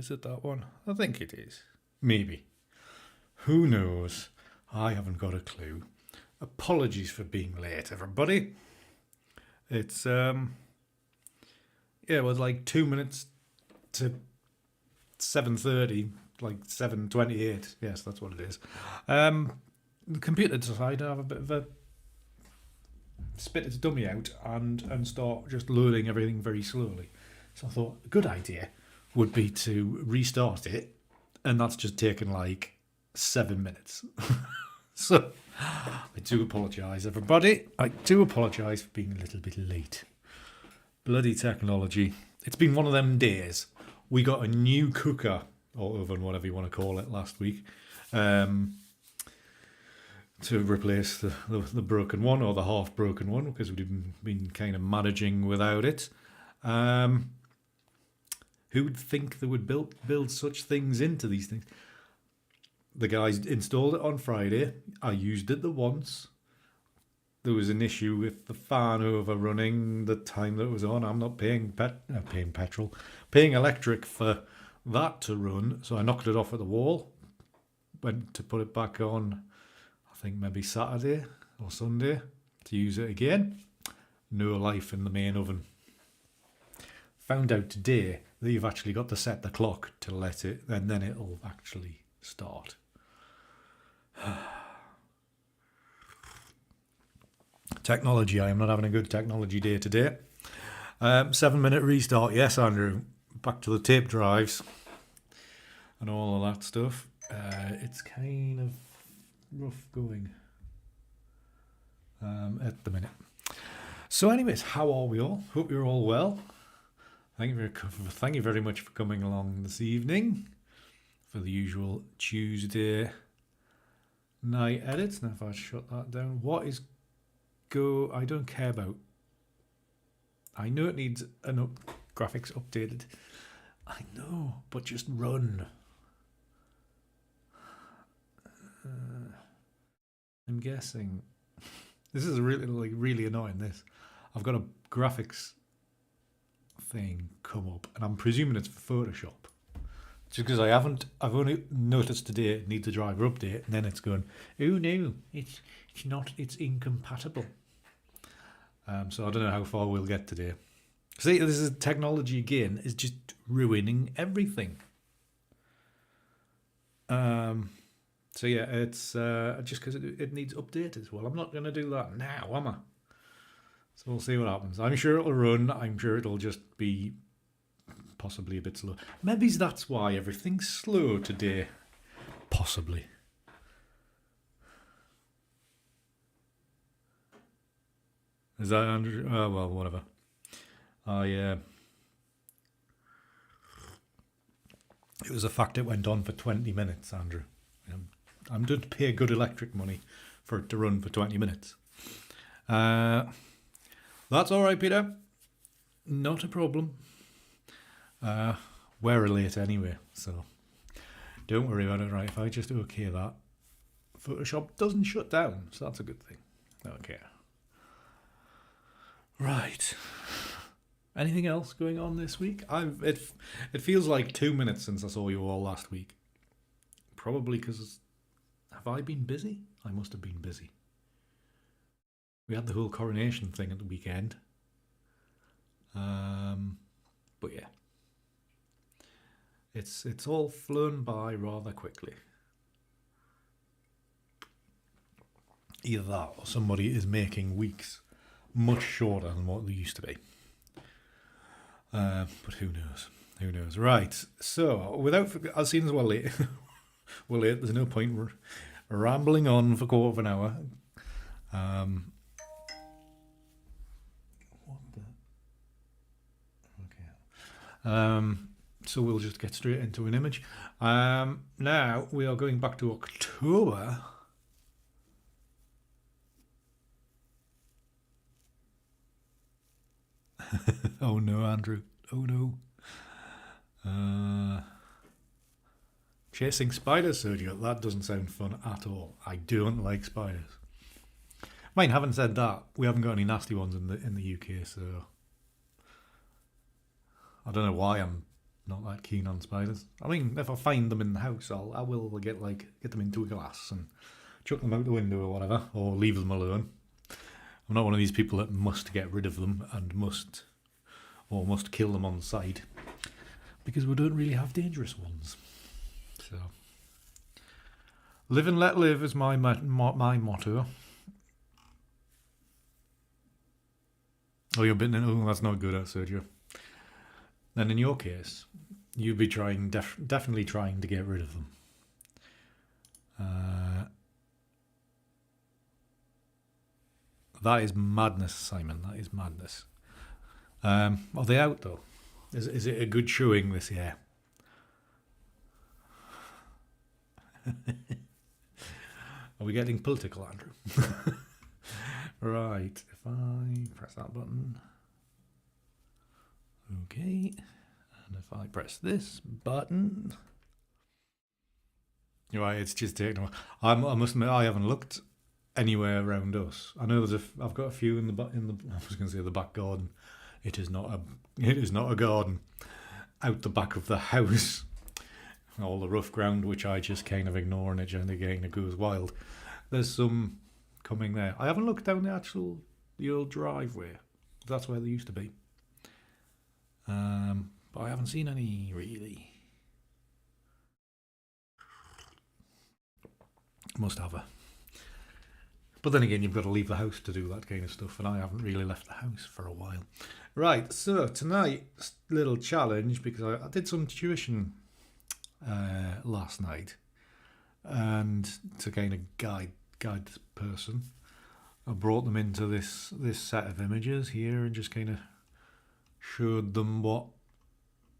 Is it that one? I think it is. Maybe. Who knows? I haven't got a clue. Apologies for being late, everybody. It's it was like 2 minutes to 7:30, like 7:28. Yes, that's what it is. The computer decided to have a bit of a spit its dummy out and start just loading everything very slowly. So I thought a good idea would be to restart it, and that's just taken like 7 minutes. So I do apologise, everybody. I do apologise for being a little bit late. Bloody technology. It's been one of them days. We got a new cooker, or oven, whatever you want to call it, last week, to replace the broken one, or the half broken one, because we've been kind of managing without it. Who would think they would build such things into these things? The guys installed it on Friday. I used it the once. There was an issue with the fan overrunning the time that it was on. I'm not paying electric for that to run. So I knocked it off at the wall. Went to put it back on, I think maybe Saturday or Sunday, to use it again. No life in the main oven. Found out today that you've actually got to set the clock to let it, and then it'll actually start. Technology. I am not having a good technology day today. 7-minute restart. Yes, Andrew. Back to the tape drives and all of that stuff. It's kind of rough going at the minute. So anyways, how are we all? Hope you're all well. Thank you very much for coming along this evening for the usual Tuesday night edits. Now if I shut that down, what is go? I don't care about. I know it needs graphics updated. I know, but just run. I'm guessing this is really annoying. This I've got a graphics thing come up, and I'm presuming it's for Photoshop. Just because I've only noticed today it needs a driver update, and then it's going, oh no, it's not, it's incompatible. So I don't know how far we'll get today. See, this is technology again, is just ruining everything. So yeah, it's just because it needs updated. Well, I'm not going to do that now, am I? So we'll see what happens. I'm sure it'll run. I'm sure it'll just be possibly a bit slow. Maybe that's why everything's slow today. Possibly. Is that Andrew? Oh, well, whatever. It was a fact it went on for 20 minutes, Andrew. I'm going to pay good electric money for it to run for 20 minutes. That's all right, Peter. Not a problem. We're late anyway, so don't worry about it. Right, if I just okay that, Photoshop doesn't shut down, so that's a good thing. Okay. Right. Anything else going on this week? It feels like 2 minutes since I saw you all last week. Probably because have I been busy? I must have been busy. We had the whole coronation thing at the weekend. But yeah. It's all flown by rather quickly. Either that or somebody is making weeks much shorter than what they used to be. But who knows? Who knows? Right. So, I've seen as well late. We're late. There's no point rambling on for a quarter of an hour. So we'll just get straight into an image. Now we are going back to October. Oh no, Andrew. Oh no. Chasing spiders, Sergio. That doesn't sound fun at all. I don't like spiders. Mine, having said that, we haven't got any nasty ones in the UK, so I don't know why I'm Not that keen on spiders. I mean, if I find them in the house, I will get them into a glass and chuck them out the window or whatever, or leave them alone. I'm not one of these people that must get rid of them and must kill them on sight, because we don't really have dangerous ones. So, live and let live is my motto. Oh, you're bitten. Oh, that's not good, Sergio. Then in your case, you'd be definitely trying to get rid of them. That is madness, Simon. That is madness. Are they out though? Is it a good showing this year? Are we getting political, Andrew? Right, if I press that button. Okay, and if I press this button. You're right, it's just taking a while. I must admit, I haven't looked anywhere around us. I know I've got a few in the I was going to say the back garden. It is not a garden. Out the back of the house, all the rough ground which I just kind of ignore, and it generally goes wild. There's some coming there. I haven't looked down the old driveway. That's where they used to be. But I haven't seen any really. Must have a. But then again, you've got to leave the house to do that kind of stuff, and I haven't really left the house for a while. Right, so tonight's little challenge, because I did some tuition last night, and to kind of guide the person, I brought them into this set of images here and just kind of showed them what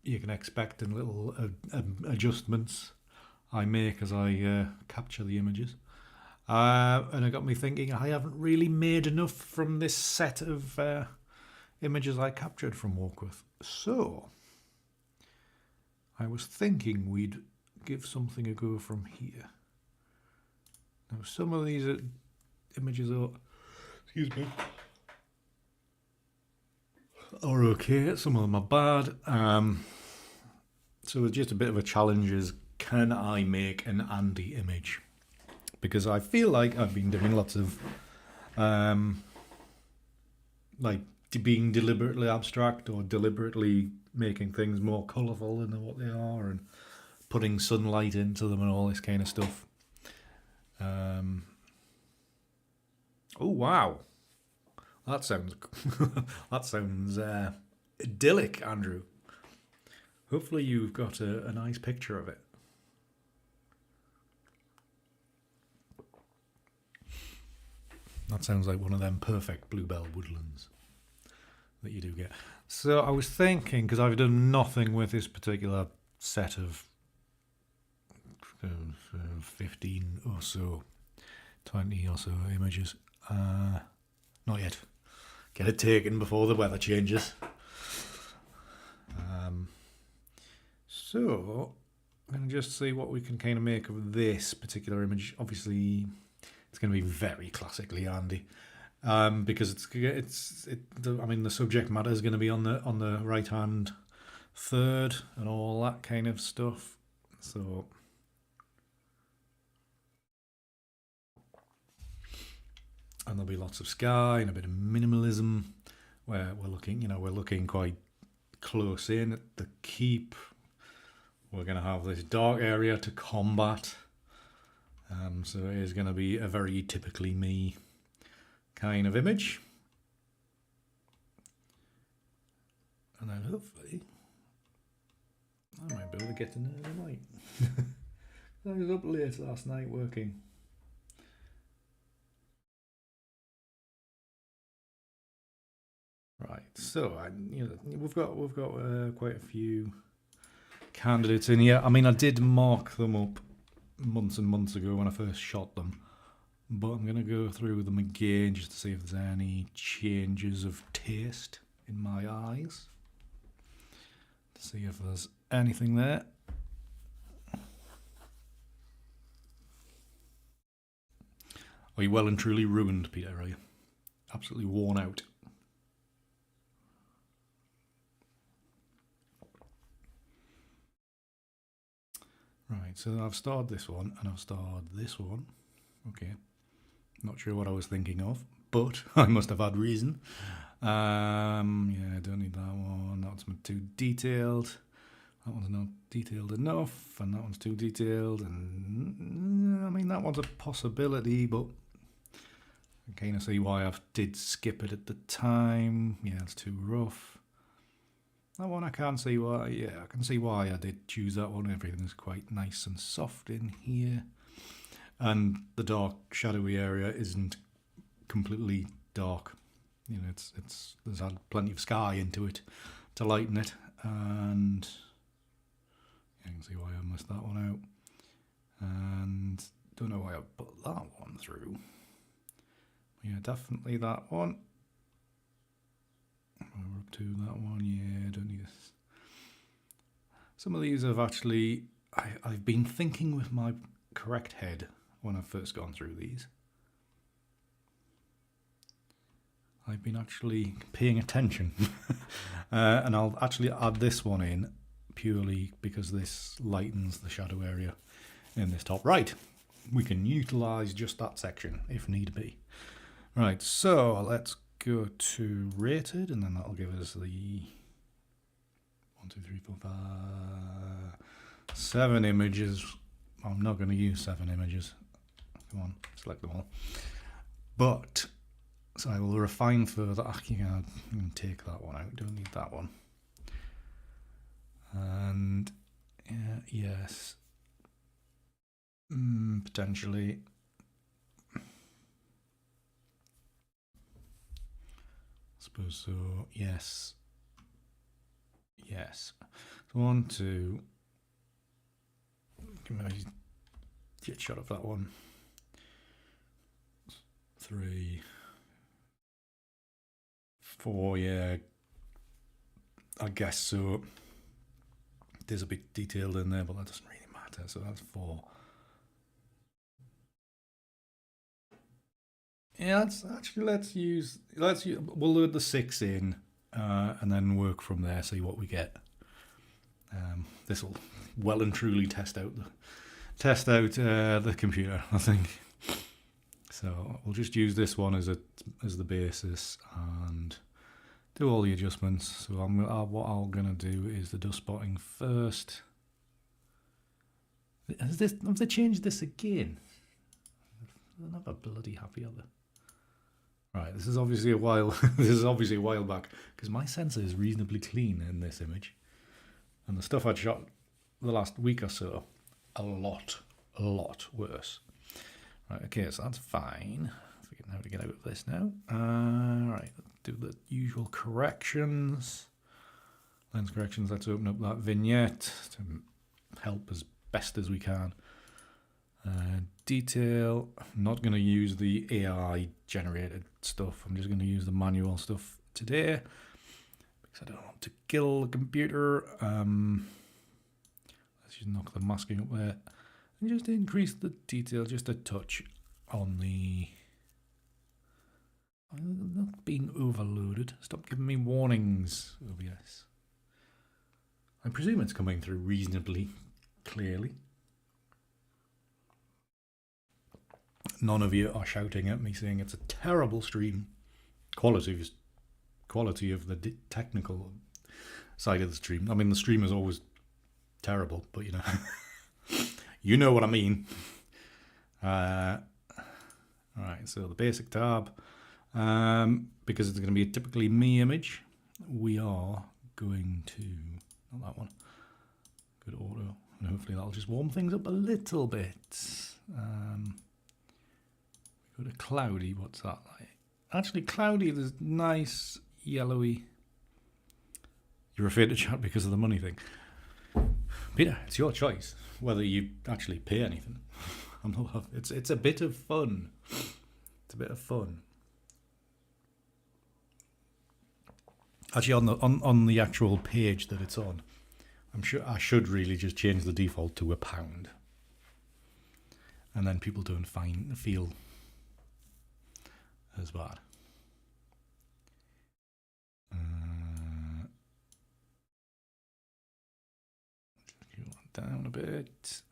you can expect and little adjustments I make as I capture the images. And it got me thinking, I haven't really made enough from this set of images I captured from Warkworth. So I was thinking we'd give something a go from here. Now some of these images are, excuse me, are okay, some of them are bad. So just a bit of a challenge is, can I make an Andy image? Because I feel like I've been doing lots of like being deliberately abstract or deliberately making things more colourful than what they are, and putting sunlight into them and all this kind of stuff. Oh wow, that sounds idyllic, Andrew. Hopefully you've got a nice picture of it. That sounds like one of them perfect bluebell woodlands that you do get. So I was thinking, because I've done nothing with this particular set of 15 or so, 20 or so images. Not yet. Get it taken before the weather changes. So I'm going to just see what we can kind of make of this particular image. Obviously, it's going to be very classically Andy, because I mean, the subject matter is going to be on the right hand third and all that kind of stuff. So and there'll be lots of sky and a bit of minimalism, where we're looking quite close in at the keep. We're going to have this dark area to combat. So it is going to be a very typically me kind of image. And then hopefully I might be able to get an early night. I was up late last night working. Right, so we've got quite a few candidates in here. I mean, I did mark them up months and months ago when I first shot them, but I'm going to go through them again just to see if there's any changes of taste in my eyes, to see if there's anything there. Are you well and truly ruined, Peter? Are you absolutely worn out? so I've starred this one and I've starred this one. Okay, not sure what I was thinking of, but I must have had reason. Yeah, I don't need that one. That's too detailed. That one's not detailed enough, and that one's too detailed. And I mean, that one's a possibility, but I kind of see why I did skip it at the time. Yeah, it's too rough. That one I can't see why. Yeah, I can see why I did choose that one. Everything's quite nice and soft in here, and the dark, shadowy area isn't completely dark. You know, there's had plenty of sky into it to lighten it, and you can see why I missed that one out. And don't know why I put that one through. Yeah, definitely that one. We're up to that one. Yeah, don't need this. Some of these have actually, I've been thinking with my correct head when I've first gone through these. I've been actually paying attention. And I'll actually add this one in purely because this lightens the shadow area in this top right. We can utilise just that section if need be. Right, so let's go to rated, and then that'll give us the 1, 2, 3, 4, 5, 7 images. I'm not going to use 7 images. Come on, select them all. But so I will refine further. I can take that one out. Don't need that one. And yes, potentially. Suppose so. Yes. Yes. So 1, 2. Give me a get shot of that one. 3, 4. Yeah. I guess so. There's a bit detailed in there, but that doesn't really matter. So that's 4. Yeah, we'll load the 6 in, and then work from there. See what we get. This will well and truly test out the computer, I think. So we'll just use this one as the basis and do all the adjustments. So what I'm gonna do is the dust spotting first. Have they changed this again? They're never bloody happy, are they? Right, this is obviously a while. This is obviously a while back because my sensor is reasonably clean in this image, and the stuff I'd shot the last week or so, a lot worse. Right, okay, so that's fine. Forgetting how to get out of this now. Right, let's do the usual corrections. Lens corrections. Let's open up that vignette to help as best as we can. Detail, I'm not going to use the AI generated stuff. I'm just going to use the manual stuff today because I don't want to kill the computer. Let's just knock the masking up there and just increase the detail just a touch on the... I'm not being overloaded. Stop giving me warnings, OBS. I presume it's coming through reasonably clearly. None of you are shouting at me saying it's a terrible stream. Quality of the technical side of the stream. I mean, the stream is always terrible, but you know, you know what I mean. All right, so the basic tab, because it's going to be a typically me image, we are going to, not that one, go to auto, and hopefully that'll just warm things up a little bit. Go to cloudy, what's that like? Actually, cloudy, there's nice yellowy. You're afraid to chat because of the money thing. Peter, it's your choice whether you actually pay anything. I'm not. It's a bit of fun. It's a bit of fun. Actually, on the actual page that it's on, I'm sure I should really just change the default to £1, and then people don't feel as bad. Down a bit.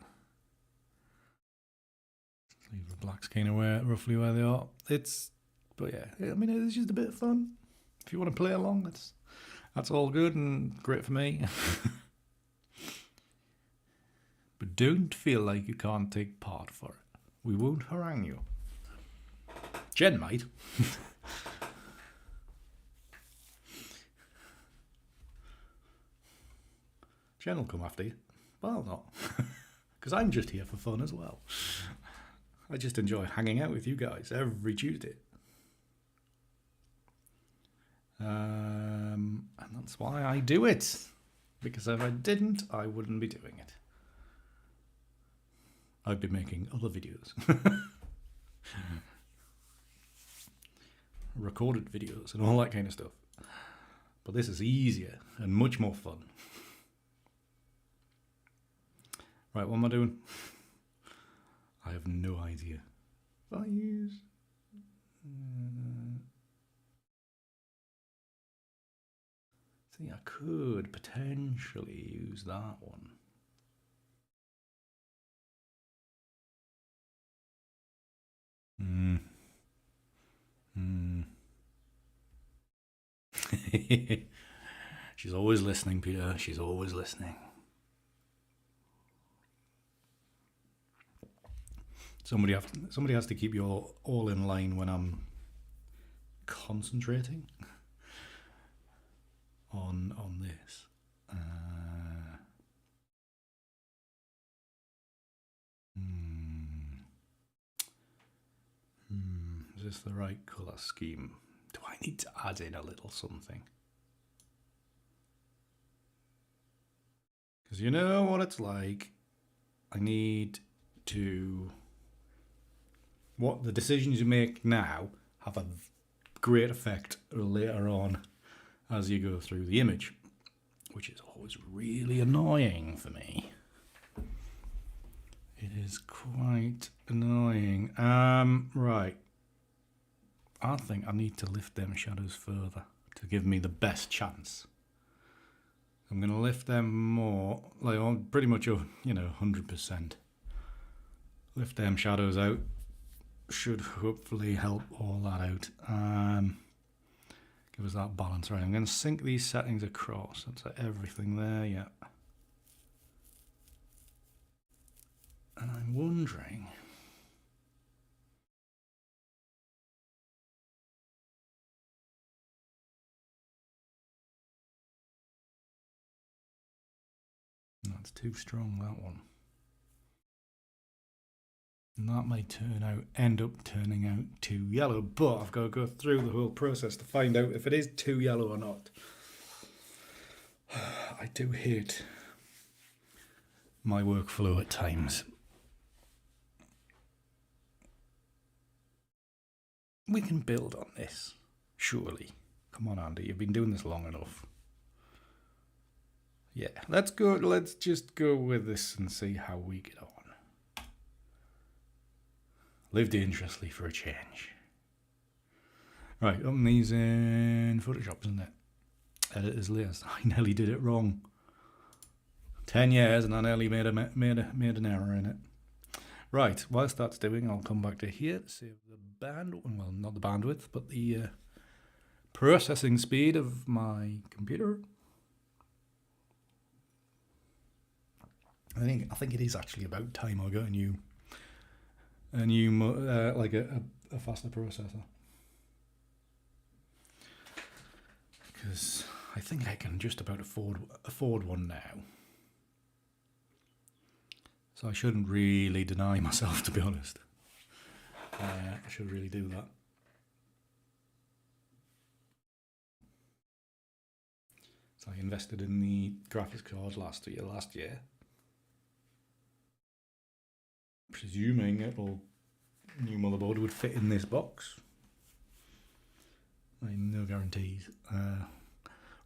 blacks kind of roughly where they are. But yeah, I mean, it's just a bit of fun. If you want to play along, that's all good and great for me. But don't feel like you can't take part for it. We won't harangue you. Jen might. Jen will come after you. Well, not. Because I'm just here for fun as well. I just enjoy hanging out with you guys every Tuesday. And that's why I do it. Because if I didn't, I wouldn't be doing it. I'd be making other videos. Recorded videos and all that kind of stuff. But this is easier and much more fun. Right, what am I doing? I have no idea. If I use... see, I could potentially use that one. She's always listening, Peter. She's always listening. Somebody has to keep you all in line when I'm concentrating on this. Is this the right colour scheme? Do I need to add in a little something? Because you know what it's like. I need to... what the decisions you make now have a great effect later on as you go through the image, which is always really annoying for me. It is quite annoying. Right. I think I need to lift them shadows further to give me the best chance. I'm going to lift them more, like on pretty much, 100%. Lift them shadows out. Should hopefully help all that out. Give us that balance. Right, I'm going to sync these settings across. That's everything there, yeah. And I'm wondering... that's too strong, that one. And that may end up turning out too yellow, but I've got to go through the whole process to find out if it is too yellow or not. I do hate my workflow at times. We can build on this, surely. Come on, Andy, you've been doing this long enough. Yeah, let's just go with this and see how we get on. Live dangerously for a change. Right, open these in Photoshop, isn't it? Editor's list. I nearly did it wrong. 10 years and I nearly made an error in it. Right, whilst that's doing, I'll come back to here to save the well, not the bandwidth, but the processing speed of my computer. I think it is actually about time I got a new like a faster processor, because I think I can just about afford one now. So I shouldn't really deny myself, to be honest. I should really do that. So I invested in the graphics card last year. Presuming new motherboard would fit in this box. I mean, no guarantees.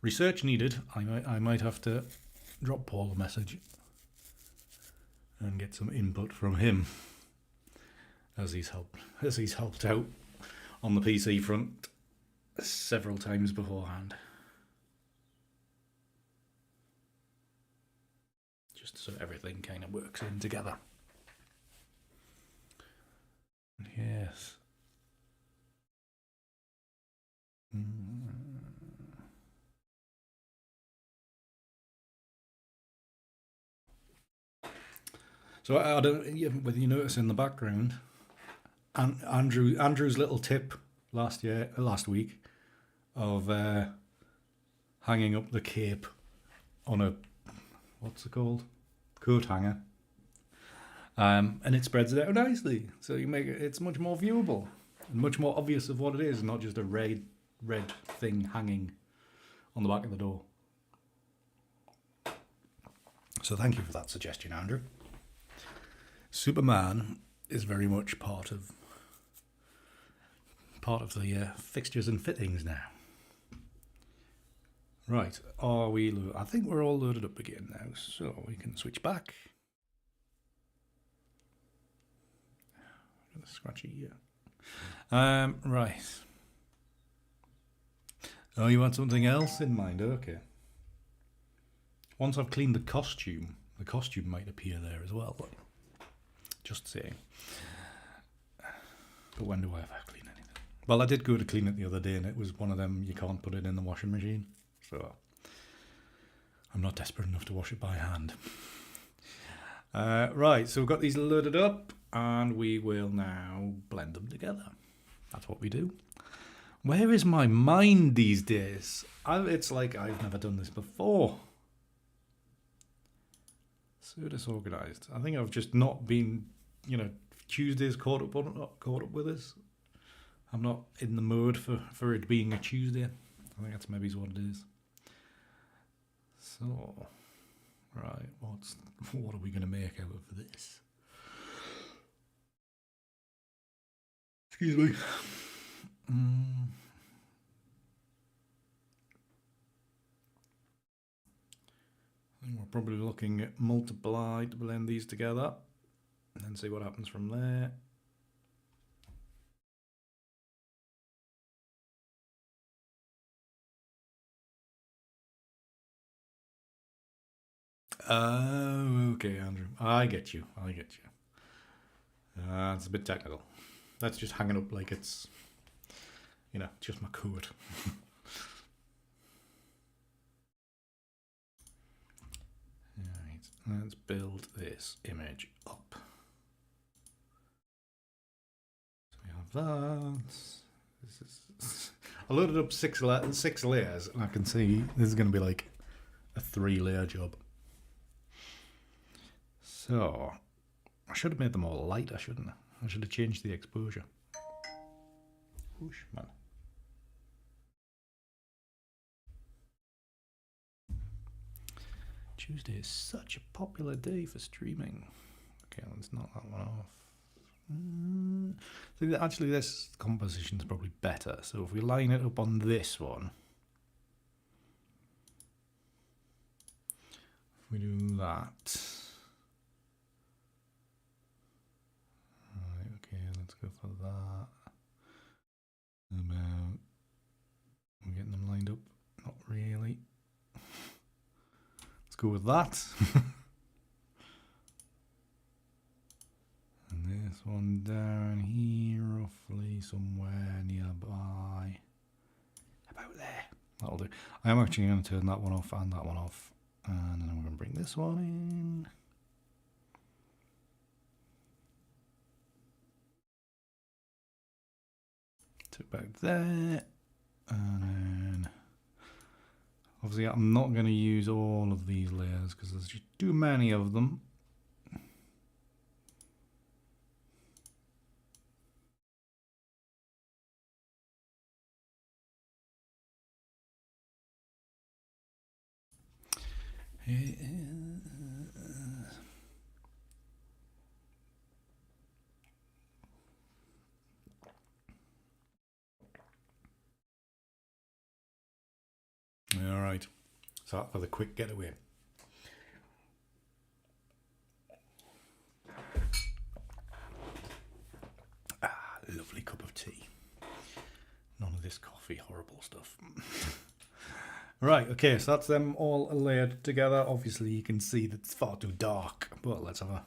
Research needed. I might have to drop Paul a message and get some input from him, as he's helped out on the PC front several times beforehand. Just so everything kind of works in together. Yes. So I don't whether you notice in the background, and Andrew's little tip last week of hanging up the cape on a, what's it called, coat hanger, and it spreads it out nicely, so you make it's much more viewable and much more obvious of what it is, not just a red thing hanging on the back of the door. So thank you for that suggestion, Andrew. Superman is very much part of the fixtures and fittings now. Right, are we? I think we're all loaded up again now, so we can switch back. Scratchy, yeah. Right. Oh, you want something else in mind? Okay. Once I've cleaned the costume might appear there as well. Just saying. But when do I ever clean anything? Well, I did go to clean it the other day, and it was one of them you can't put it in the washing machine. So I'm not desperate enough to wash it by hand. Right, so we've got these loaded up, and we will now blend them together. That's what we do. Where is my mind these days? It's like I've never done this before. So disorganised. I think I've just not been, Tuesday's caught up with us. I'm not in the mood for it being a Tuesday. I think that's maybe what it is. So, right, what are we going to make out of this? Excuse me. I think we're probably looking at multiply to blend these together and then see what happens from there. Oh, okay, Andrew. I get you. It's a bit technical. That's just hanging up like it's, just my coat. Right, let's build this image up. So we have that. I loaded up six layers, and I can see this is going to be like a 3-layer job. So I should have made them all lighter, shouldn't I? I should have changed the exposure. Whoosh, man. Tuesday is such a popular day for streaming. Okay, let's knock that one off. Actually, this composition is probably better. So if we line it up on this one, if we do that. Right, okay, let's go for that. About, I'm getting them lined up. Not really. Let's go with that. And this one down here, roughly somewhere nearby. About there. That'll do. I am actually going to turn that one off and that one off. And then I'm going to bring this one in. To about there. And then obviously I'm not going to use all of these layers because there's just too many of them. All right, so that for the quick getaway. Lovely cup of tea. None of this coffee, horrible stuff. Right, okay, so that's them all layered together. Obviously, you can see that it's far too dark, but let's have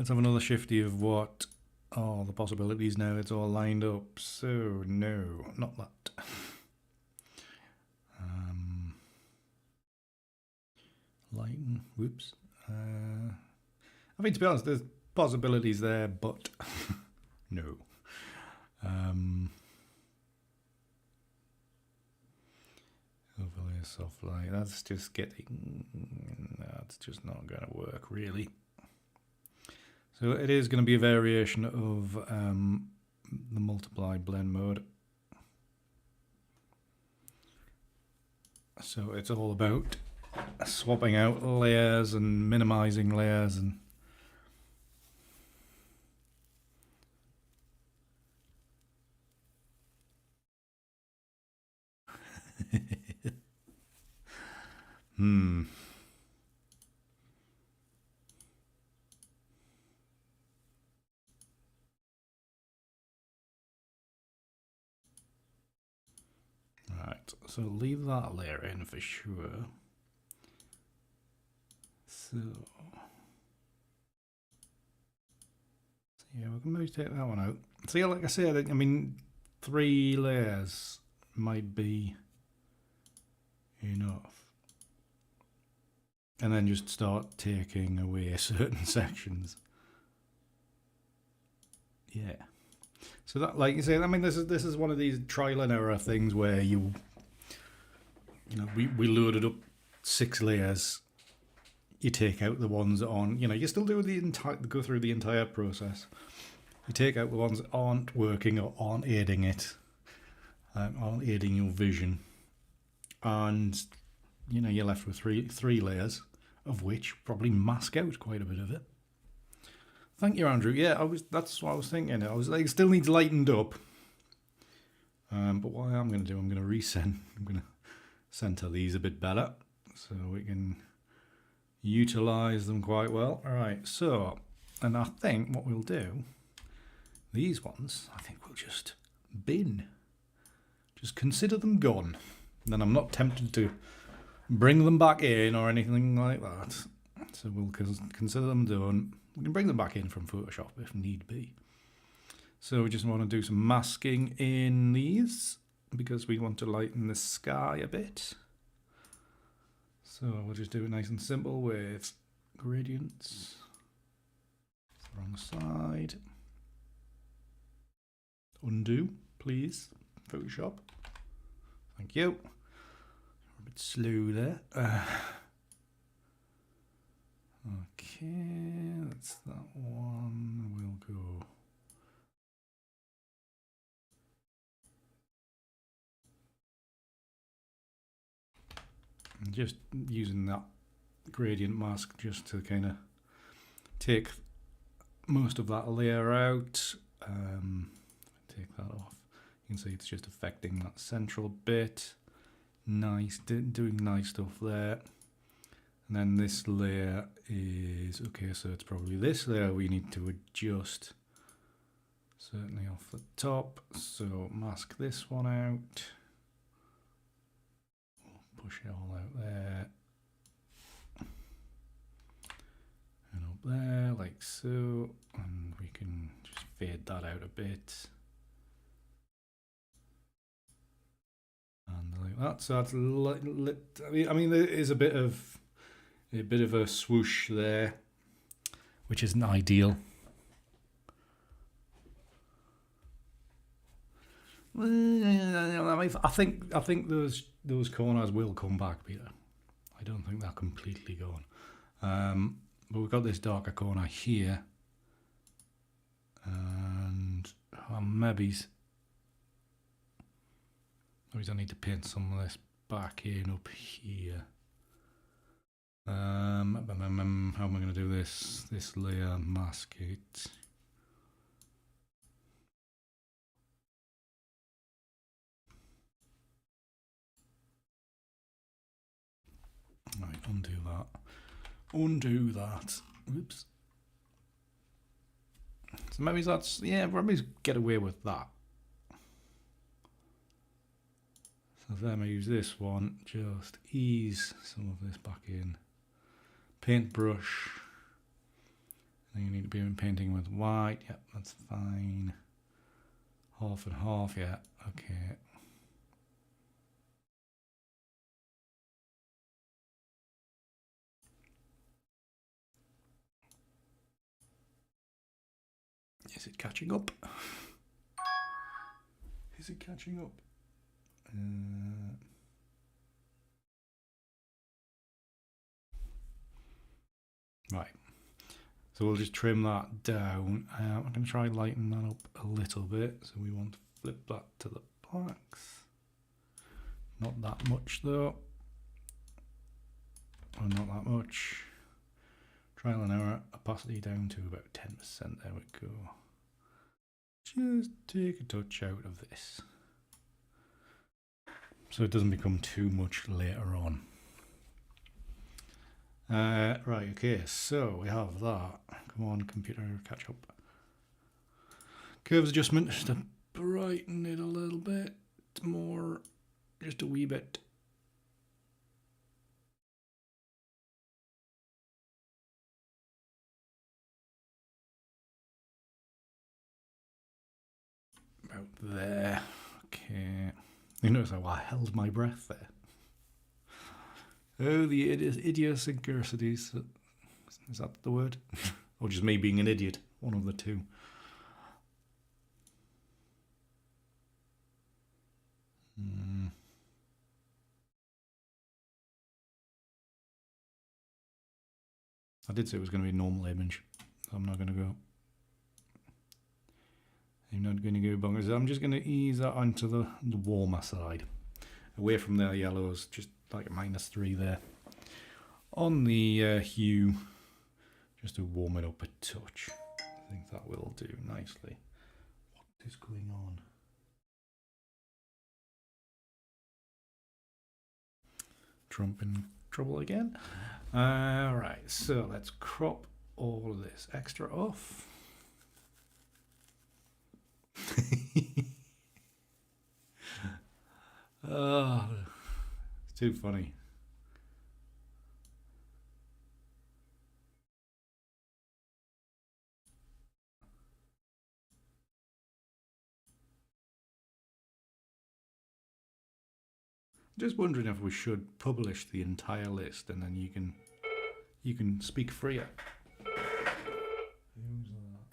another shifty of what all the possibilities now. It's all lined up. So no, not that. Lighten. Whoops. I mean, to be honest, there's possibilities there, but no. Overlay soft light. That's just getting. That's just not going to work, really. So it is going to be a variation of the multiply blend mode. So it's all about swapping out layers and minimizing layers and Right, so leave that layer in for sure. So yeah, we can maybe take that one out. So yeah, like I said, I mean, 3 layers might be enough. And then just start taking away certain sections. Yeah. So that, like you say, I mean, this is one of these trial and error things where you know, we loaded up 6 layers. You take out the ones on, you know, you still do go through the entire process. You take out the ones that aren't working or aren't aiding it, aren't aiding your vision, and you know, you're left with three layers, of which probably mask out quite a bit of it. Thank you, Andrew. Yeah, that's what I was thinking. I was like, it still needs lightened up. But what I'm going to do, I'm going to resend. I'm going to center these a bit better so we can utilize them quite well. All right, so, and I think what we'll do, these ones, I think we'll just bin. Just consider them gone. Then I'm not tempted to bring them back in or anything like that. So we'll consider them done. We can bring them back in from Photoshop if need be. So we just want to do some masking in these because we want to lighten the sky a bit. So we'll just do it nice and simple with gradients. Wrong side. Undo, please. Photoshop. Thank you. A bit slow there. Okay, that's that one. We'll go. I'm just using that gradient mask just to kind of take most of that layer out. Take that off. You can see it's just affecting that central bit. Nice, doing nice stuff there. And then this layer is, okay, so it's probably this layer we need to adjust. Certainly off the top. So mask this one out. Push it all out there. And up there, like so. And we can just fade that out a bit. And like that. So that's I mean, there is a bit of a swoosh there, which isn't ideal. I mean, I think those corners will come back, Peter. I don't think they're completely gone. But we've got this darker corner here, and maybe I need to paint some of this back in up here. How am I going to do this? This layer, mask it. Right, undo that. Undo that. Oops. So maybe that's, yeah, maybe get away with that. So then I use this one, just ease some of this back in. Paintbrush. Then you need to be painting with white. Yep, that's fine. Half and half, yeah. Okay. Is it catching up? Is it catching up? Right. So we'll just trim that down. I'm going to try lighten that up a little bit. So we want to flip that to the blacks. Not that much though. Or not that much. Trial and error. Opacity down to about 10%. There we go. Just take a touch out of this, so it doesn't become too much later on. Right, okay, so we have that. Come on, computer, catch up. Curves adjustment, just to brighten it a little bit more, just a wee bit. About there. Okay. You notice how I held my breath there. Oh, the idiosyncrasies. Is that the word? Or just me being an idiot? One of the two. I did say it was going to be a normal image, so I'm not going to go. I'm not going to go bonkers. I'm just going to ease that onto the warmer side. Away from the yellows, just like a -3 there. On the hue, just to warm it up a touch. I think that will do nicely. What is going on? Trump in trouble again. Right, so let's crop all of this extra off. Oh, it's too funny. Just wondering if we should publish the entire list and then you can speak freer. Who's that?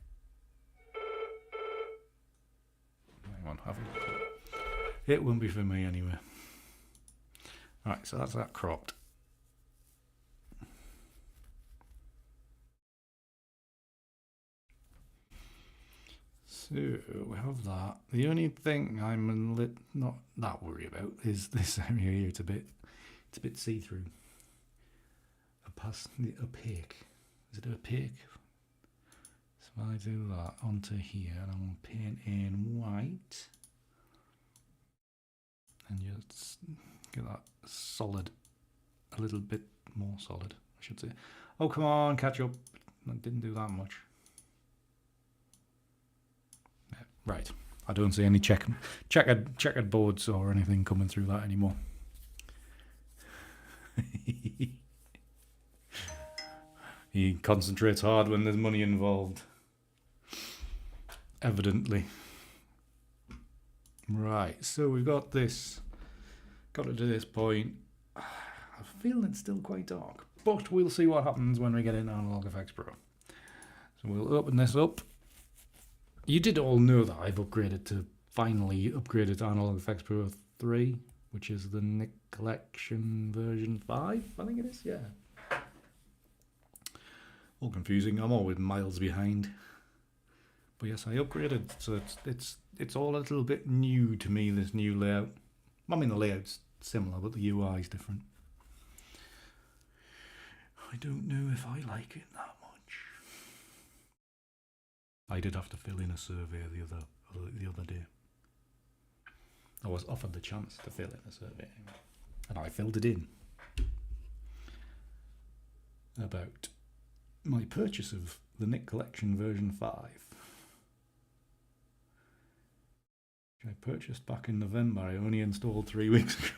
Hang on, have a look. It won't be for me anyway. Right, so that's that cropped. So we have that. The only thing I'm not that worried about is this area here. It's a bit see-through. Opaque. Is it opaque? So if I do that onto here, and I'm going to paint in white, and just get that solid, a little bit more solid, I should say. Oh, come on, catch up. I didn't do that much. Right. I don't see any checkered boards or anything coming through that anymore. He concentrates hard when there's money involved. Evidently. Right, so we've got this. Got it to this point. I feel it's still quite dark, but we'll see what happens when we get in Analog Effects Pro. So we'll open this up. You did all know that I've finally upgraded to Analog Effects Pro 3, which is the Nick Collection version 5, I think it is, yeah. All confusing, I'm always miles behind. But yes, I upgraded, so it's all a little bit new to me, this new layout. I mean, the layout's similar, but the UI is different. I don't know if I like it that much. I did have to fill in a survey the other day. I was offered the chance to fill in a survey, and I filled it in about my purchase of the Nick Collection version 5. Which I purchased back in November. I only installed 3 weeks ago.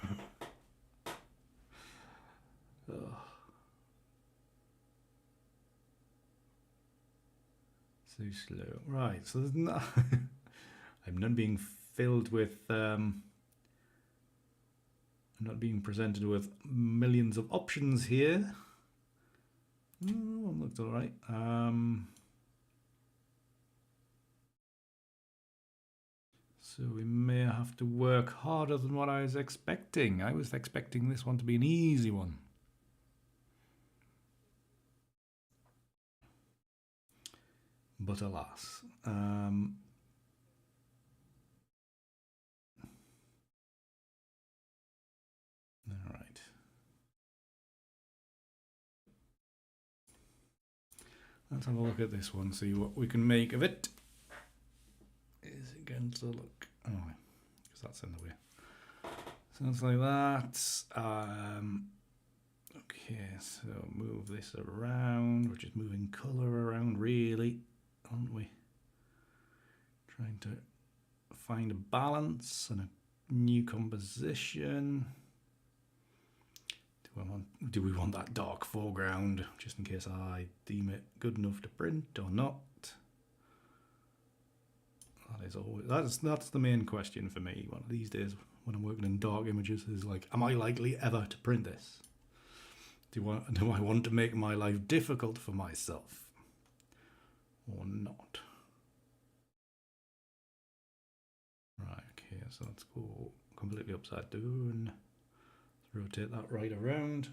So slow. Right, so there's not... I'm not being filled with... I'm not being presented with millions of options here. One looks alright. So we may have to work harder than what I was expecting. I was expecting this one to be an easy one. But alas. Alright. Let's have a look at this one, see what we can make of it. Is it going to look... Oh, because that's in the way. Sounds like that. Okay, so move this around. We're just moving colour around, really, aren't we? Trying to find a balance and a new composition. Do we want that dark foreground, just in case I deem it good enough to print or not? That is always that's the main question for me. One of these days, when I'm working in dark images, is like, am I likely ever to print this? Do I want to make my life difficult for myself, or not? Right. Okay. So let's go completely upside down. Rotate that right around.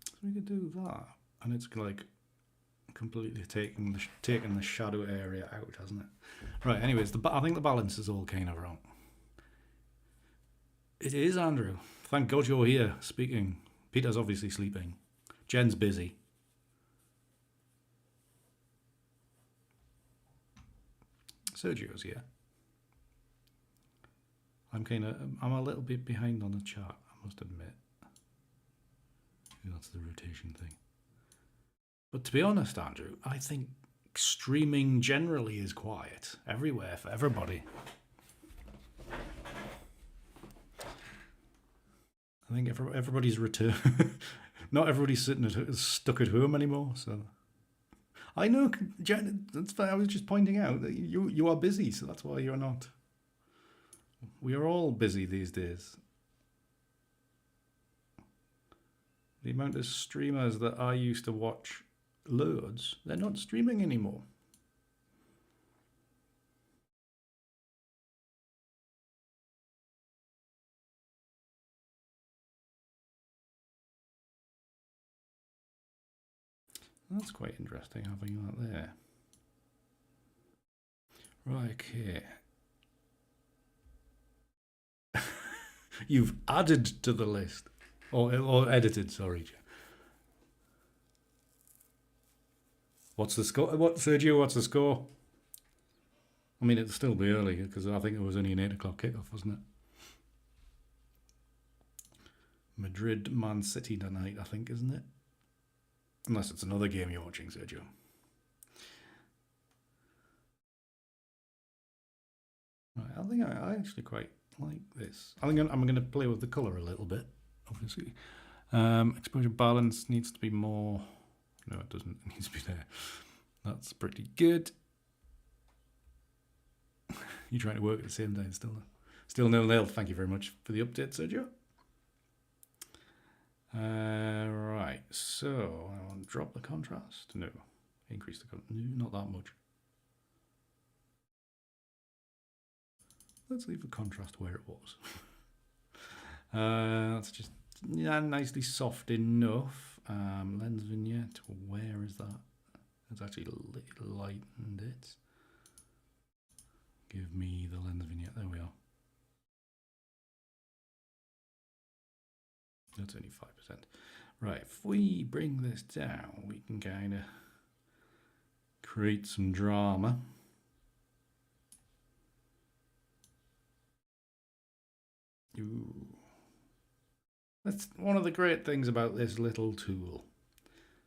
So we could do that, and it's like completely taking the shadow area out, hasn't it? Right. Anyways, I think the balance is all kind of wrong. It is, Andrew. Thank God you're here speaking. Peter's obviously sleeping. Jen's busy. Sergio's here. I'm a little bit behind on the chat, I must admit. That's the rotation thing. But to be honest, Andrew, I think streaming generally is quiet everywhere for everybody. I think everybody's returned. Not everybody's stuck at home anymore. So I know, Jen. That's fine. I was just pointing out that you are busy, so that's why you're not. We are all busy these days. The amount of streamers that I used to watch loads, they're not streaming anymore. That's quite interesting having that there. Right, okay. You've added to the list. Or edited, sorry. What's the score? Sergio, what's the score? I mean, it'll still be early, because I think it was only an 8 o'clock kickoff, wasn't it? Madrid, Man City tonight, I think, isn't it? Unless it's another game you're watching, Sergio. Right, I think I actually quite like this. I think I'm going to play with the colour a little bit, obviously. Exposure balance needs to be more... No, it doesn't. It needs to be there. That's pretty good. You're trying to work at the same time, still nil-nil. Thank you very much for the update, Sergio. Right, so I want to drop the contrast. No, increase the contrast. No, not that much. Let's leave the contrast where it was. That's just nicely soft enough. Lens vignette, where is that? It's actually lightened it. Give me the lens vignette. There we are. That's only 5%. Right, if we bring this down, we can kind of create some drama. Ooh. That's one of the great things about this little tool.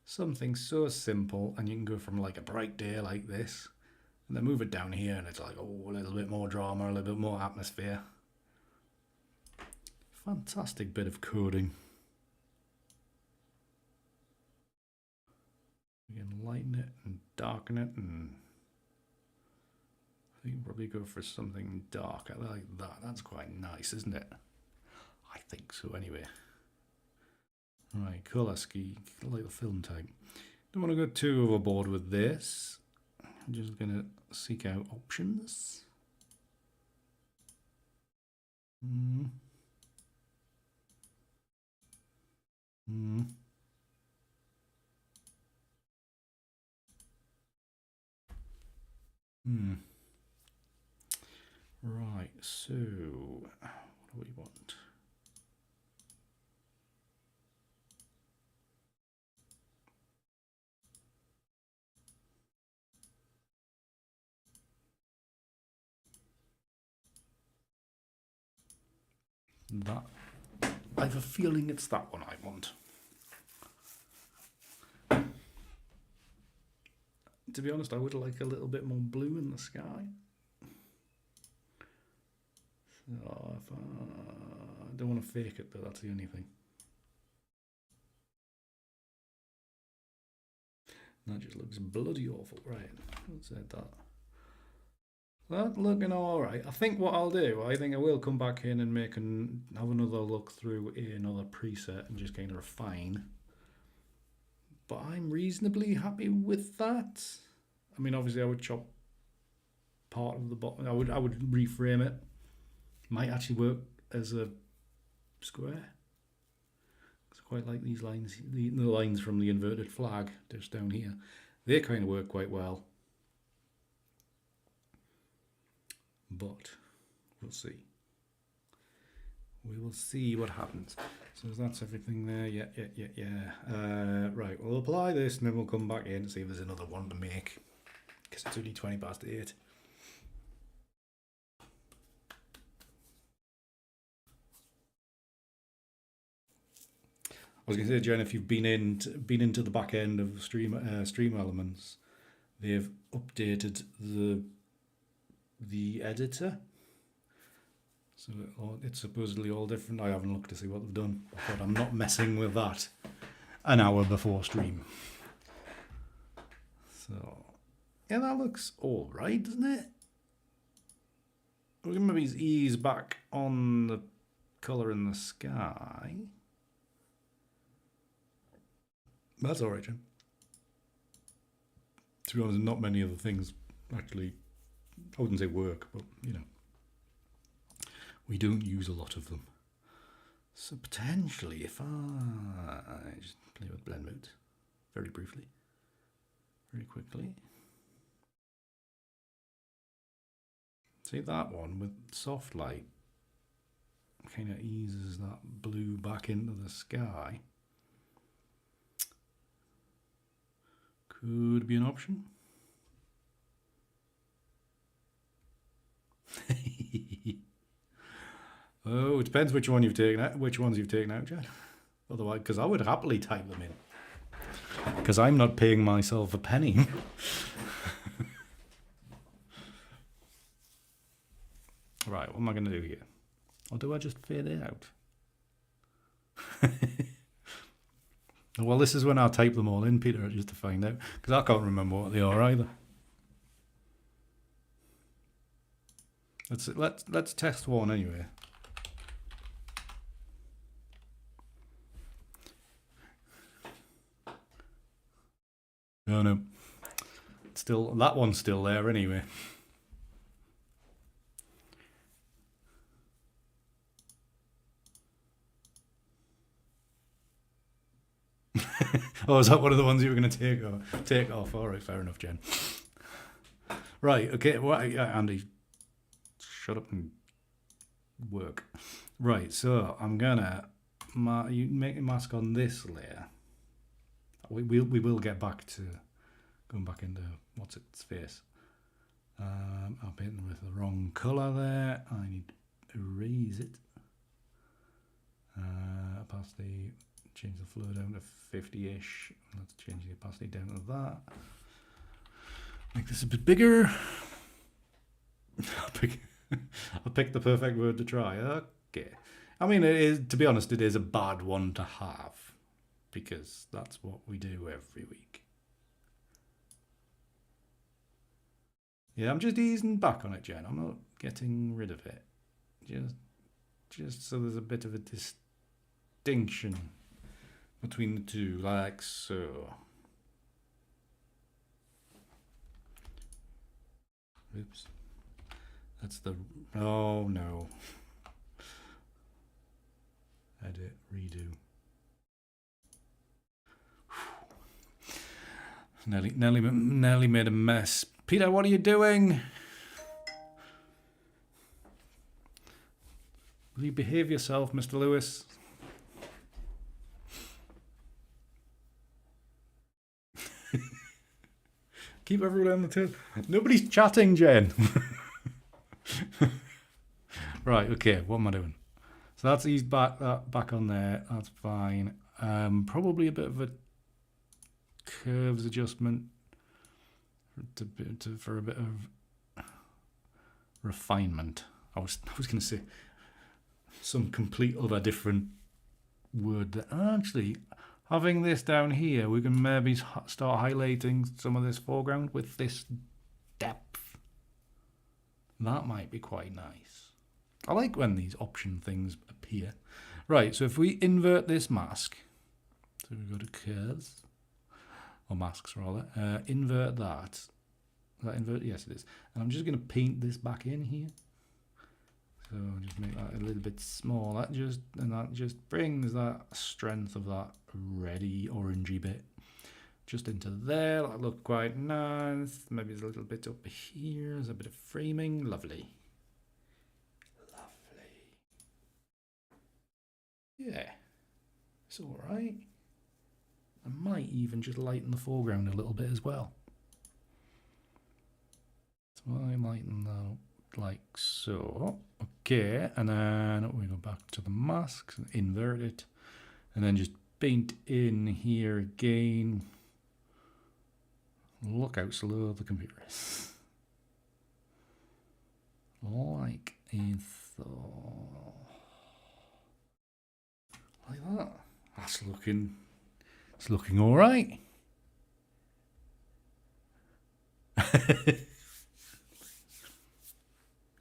Something so simple, and you can go from like a bright day like this, and then move it down here, and it's like, oh, a little bit more drama, a little bit more atmosphere. Fantastic bit of coding. We can lighten it and darken it, and I think probably go for something darker like that. That's quite nice, isn't it? I think so anyway. Right, colour scheme, like the film type. Don't want to go too overboard with this. I'm just going to seek out options. Hmm. Right, so what do we want? That. I have a feeling it's that one I want. To be honest, I would like a little bit more blue in the sky. So if I don't want to fake it though, that's the only thing. That just looks bloody awful. Right, let's say that. That's looking alright. I think what I'll do, I think I will come back in and have another look through another preset and just kind of refine. But I'm reasonably happy with that. I mean, obviously I would chop part of the bottom. I would reframe it. Might actually work as a square. I quite like these lines, the lines from the inverted flag just down here. They kind of work quite well. But we'll see. We will see what happens. So that's everything there. Yeah. Right, we'll apply this and then we'll come back in and see if there's another one to make. Because it's only 8:20. I was going to say, Jen, if you've been into the back end of Stream Elements, they've updated the editor. So it's supposedly all different. I haven't looked to see what they've done, but I'm not messing with that an hour before stream. So, yeah, that looks all right, doesn't it? We're going to maybe ease back on the colour in the sky. That's all right, Jim. To be honest, not many of the things actually, I wouldn't say work, but, you know, we don't use a lot of them. So potentially, if I just play with blend mode very briefly, very quickly. See that one with soft light kind of eases that blue back into the sky. Could be an option. Oh, it depends which one you've taken out. Which ones you've taken out, Jen. Otherwise, because I would happily type them in. Because I'm not paying myself a penny. Right, what am I going to do here? Or do I just fade it out? Well, this is when I'll type them all in, Peter, just to find out. Because I can't remember what they are either. Let's test one anyway. No. Still, that one's still there anyway. Oh, is that one of the ones you were going to take off? All right, fair enough, Jen. Right, okay. Well, Andy, shut up and work. Right, so I'm gonna you make a mask on this layer. We will get back to going back into what's its face. I'm painting with the wrong colour there. I need to erase it. capacity, change the flow down to 50-ish. Let's change the opacity down to that. Make this a bit bigger. I picked the perfect word to try. Okay. I mean, it is, to be honest, it is a bad one to have, because that's what we do every week. Yeah, I'm just easing back on it, Jen. I'm not getting rid of it. Just so there's a bit of a distinction between the two, like so. Oops. That's the... Oh, no. Edit, redo. Nearly made a mess. Peter, what are you doing? Will you behave yourself, Mr. Lewis? Keep everyone on the table. Nobody's chatting, Jen. Right, okay, what am I doing? So that's eased back on there. That's fine. Probably a bit of a curves adjustment for a bit of refinement. I was going to say some complete other different word. That actually, having this down here, we can maybe start highlighting some of this foreground with this depth. That might be quite nice. I like when these option things appear. Right, so if we invert this mask, so we go to curves, or masks rather, invert that. Is that invert? Yes, it is. And I'm just going to paint this back in here. So just make that a little bit smaller. That just brings that strength of that reddy orangey bit just into there. That'll look quite nice. Maybe there's a little bit up here. There's a bit of framing. Lovely. Yeah, it's all right. I might even just lighten the foreground a little bit as well. So I lighten that up like so. Okay, and then we go back to the masks, invert it, and then just paint in here again. Look how slow the computer is. Like a thought. Like that. That's looking... It's looking all right.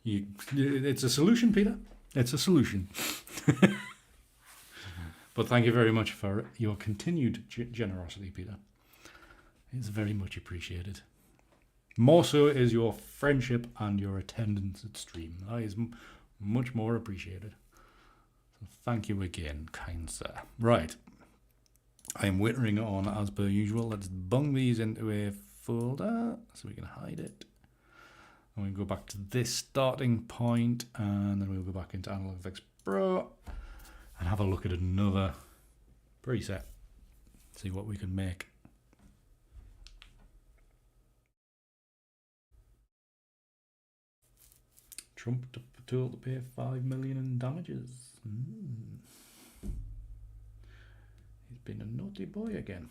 It's a solution, Peter. It's a solution. But thank you very much for your continued generosity, Peter. It's very much appreciated. More so is your friendship and your attendance at stream. That is much more appreciated. So thank you again, kind sir. Right. I am wittering on as per usual. Let's bung these into a folder so we can hide it. And we go back to this starting point, and then we'll go back into Analog Effects Pro and have a look at another preset. See what we can make. Trump told to pay $5 million in damages. He's been a naughty boy again.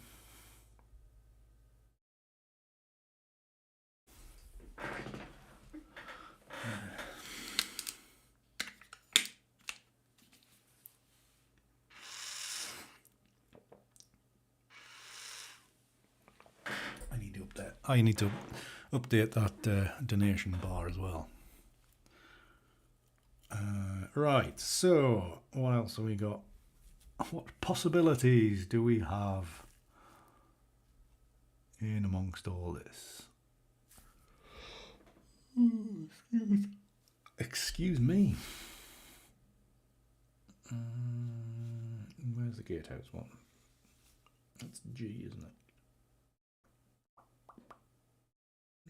I need to update that donation bar as well. Right, so what else have we got? What possibilities do we have in amongst all this? Excuse me. Where's the gatehouse one? That's G, isn't it?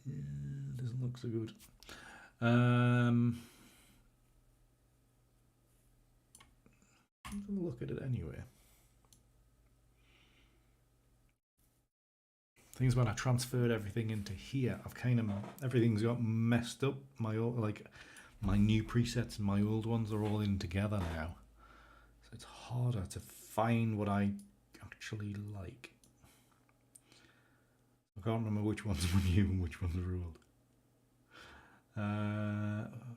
Yeah, doesn't look so good. Let's have a look at it anyway. Things when I transferred everything into here, I've kind of everything's got messed up. My old, like my new presets and my old ones are all in together now, so it's harder to find what I actually like. I can't remember which ones were new and which ones were old.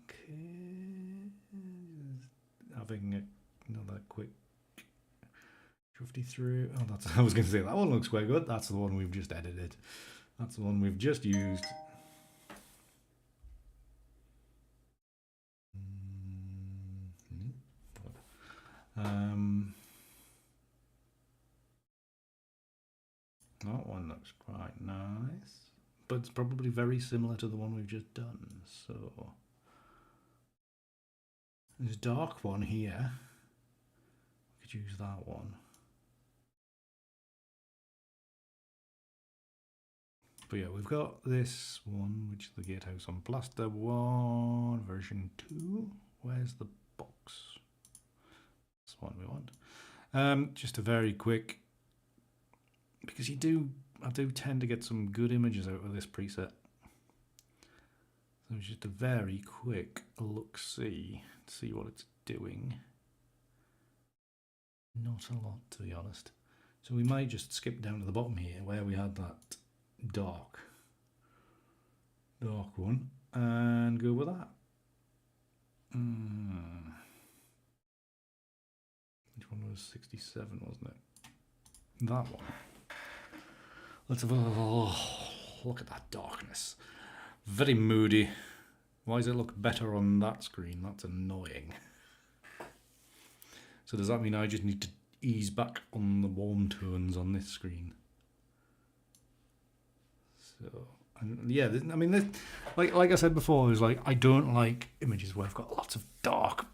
Okay. Having another quick shifty through. Oh, that's. I was going to say that one looks quite good. That's the one we've just edited. That's the one we've just used. That one looks quite nice, but it's probably very similar to the one we've just done. So there's a dark one here. We could use that one. But yeah, we've got this one, which is the Gatehouse on Plaster 1, version 2. Where's the box? That's the one we want. Just a very quick, because I do tend to get some good images out of this preset. So just a very quick look-see, see what it's doing. Not a lot, to be honest. So we might just skip down to the bottom here, where we had that dark one, and go with that. Which one was 67, wasn't it? That one. Let's have a look at that darkness. Very moody. Why does it look better on that screen? That's annoying. So does that mean I just need to ease back on the warm tones on this screen? So, and yeah, I mean, this, like I said before, is like I don't like images where I've got lots of dark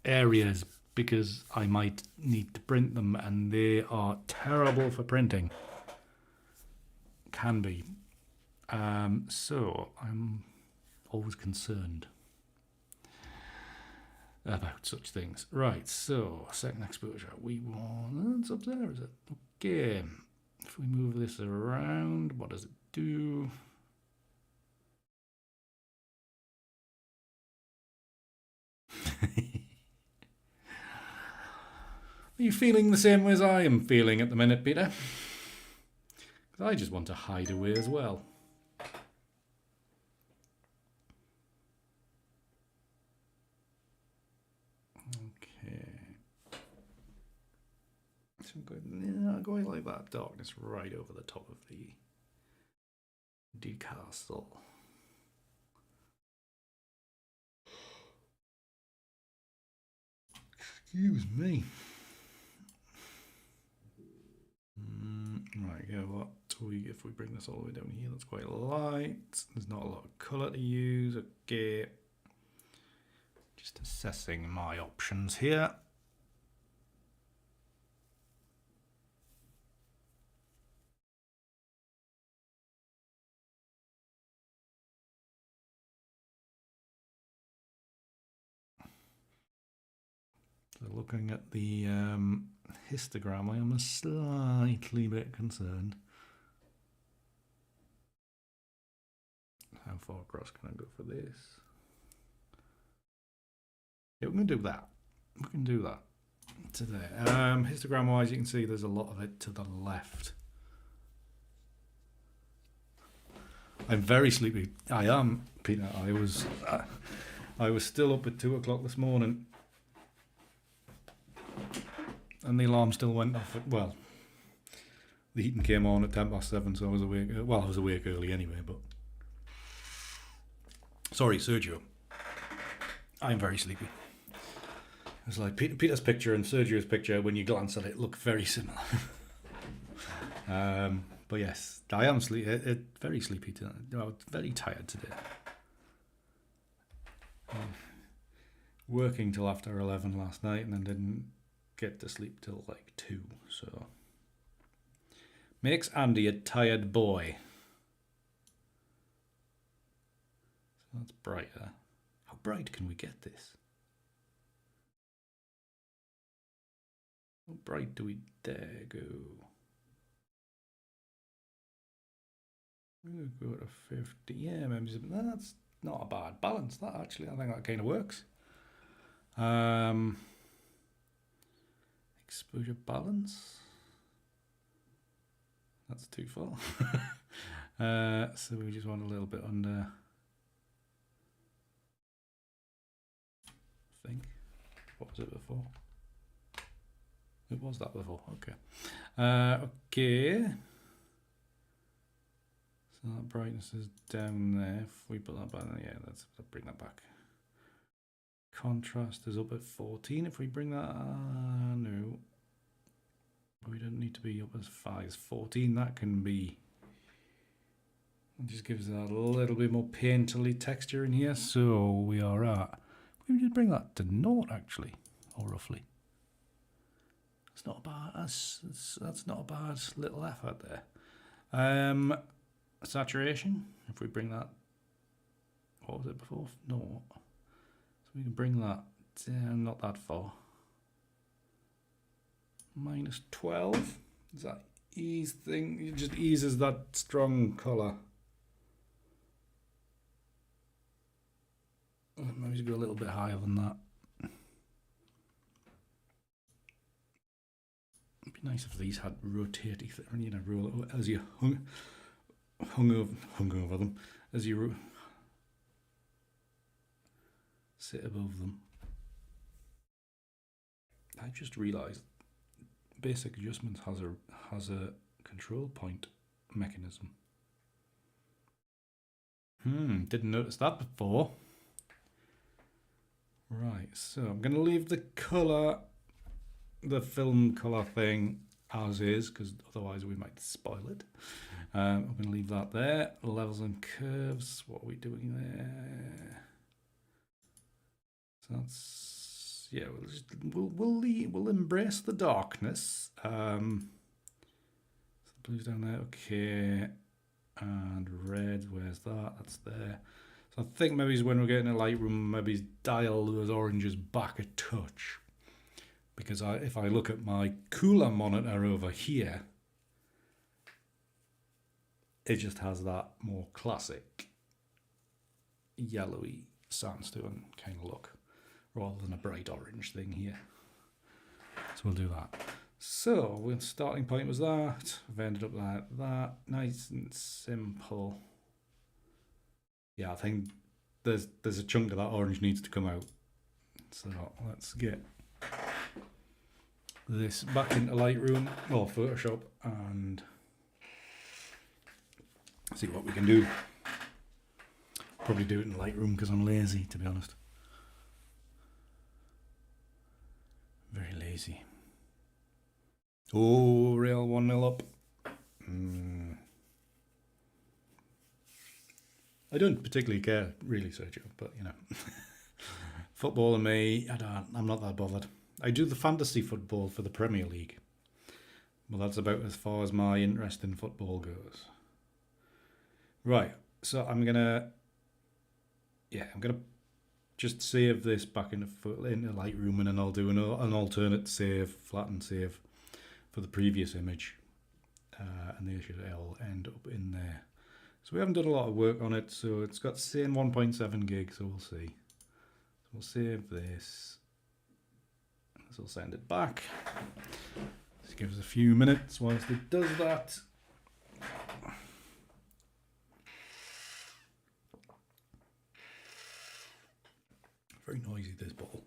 areas because I might need to print them, and they are terrible for printing. Can be. So I'm always concerned about such things. Right, so second exposure. We want, it's up there, is it? Okay. If we move this around, what does it do? Are you feeling the same way as I am feeling at the minute, Peter? Because I just want to hide away as well. Okay. So I'm going like that darkness right over the top of the decastle. Excuse me. Right, yeah, what if we bring this all the way down here, that's quite light. There's not a lot of colour to use. Okay. Just assessing my options here. So looking at the histogram, I am a slightly bit concerned. How far across can I go for this? Yeah, we can do that. We can do that today. Histogram wise, you can see there's a lot of it to the left. I'm very sleepy. I am, Peter. I was still up at 2 o'clock this morning, and the alarm still went off. Well, the heating came on at 7:10, so I was awake. Well, I was awake early anyway. But sorry, Sergio. I'm very sleepy. It's like Peter's picture and Sergio's picture, when you glance at it, look very similar. But yes, I am very sleepy today. Very tired today. Working till after 11 last night, and then didn't get to sleep till like 2. So makes Andy a tired boy. So that's brighter. How bright can we get this? How bright do we dare go? We're going to go to 50. Yeah, maybe that's not a bad balance. That actually, I think that kind of works. Exposure balance. That's too far. So we just want a little bit under. I think. What was it before? It was that before. Okay. Okay. So that brightness is down there. If we put that back, yeah, let's bring that back. Contrast is up at 14. If we bring that, no. We don't need to be up as far as 14. That can be. It just gives that a little bit more painterly texture in here. So we are at. We just bring that to 0 actually, or roughly. It's not bad. That's not a bad little effort there. Saturation. If we bring that, what was it before? 0. So we can bring that down, not that far. -12. Does that ease thing? It just eases that strong colour. Maybe go a little bit higher than that. It'd be nice if these had rotating, you know, roll as you hung over them, as you sit above them. I just realised Basic Adjustments has a control point mechanism. Didn't notice that before. Right, so I'm going to leave the colour, the film colour thing as is, because otherwise we might spoil it. I'm going to leave that there. Levels and curves, what are we doing there? So that's, yeah, we'll embrace the darkness. So the blue's down there, okay. And red, where's that? That's there. So I think maybe when we're getting a Lightroom, maybe dial those oranges back a touch. Because if I look at my cooler monitor over here, it just has that more classic yellowy sandstone kind of look, rather than a bright orange thing here. So we'll do that. So the starting point was that. I've ended up like that, nice and simple. Yeah, I think there's a chunk of that orange needs to come out. So let's get this back into Lightroom or Photoshop and see what we can do. Probably do it in Lightroom because I'm lazy, to be honest. Very lazy. Oh, real 1-0 up. I don't particularly care, really, Sergio, but you know, football and me, I'm not that bothered. I do the fantasy football for the Premier League. Well, that's about as far as my interest in football goes. Right, so I'm gonna just save this back into Lightroom, and then I'll do an alternate save, flatten save for the previous image, and they should all end up in there. So we haven't done a lot of work on it, so it's got saying 1.7 gig, so we'll see. So we'll save this. This will send it back. Just give us a few minutes whilst it does that. Very noisy, this bottle.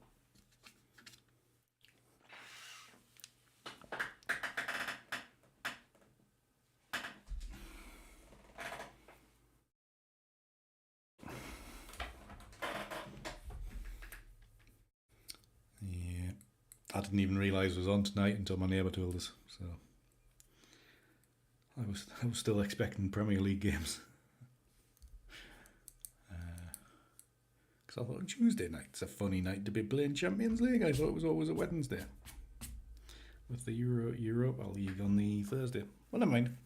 I didn't even realise it was on tonight until my neighbour told us. So I was still expecting Premier League games. Because I thought Tuesday night's a funny night to be playing Champions League. I thought it was always a Wednesday with the Europa League on the Thursday. Well, never mind.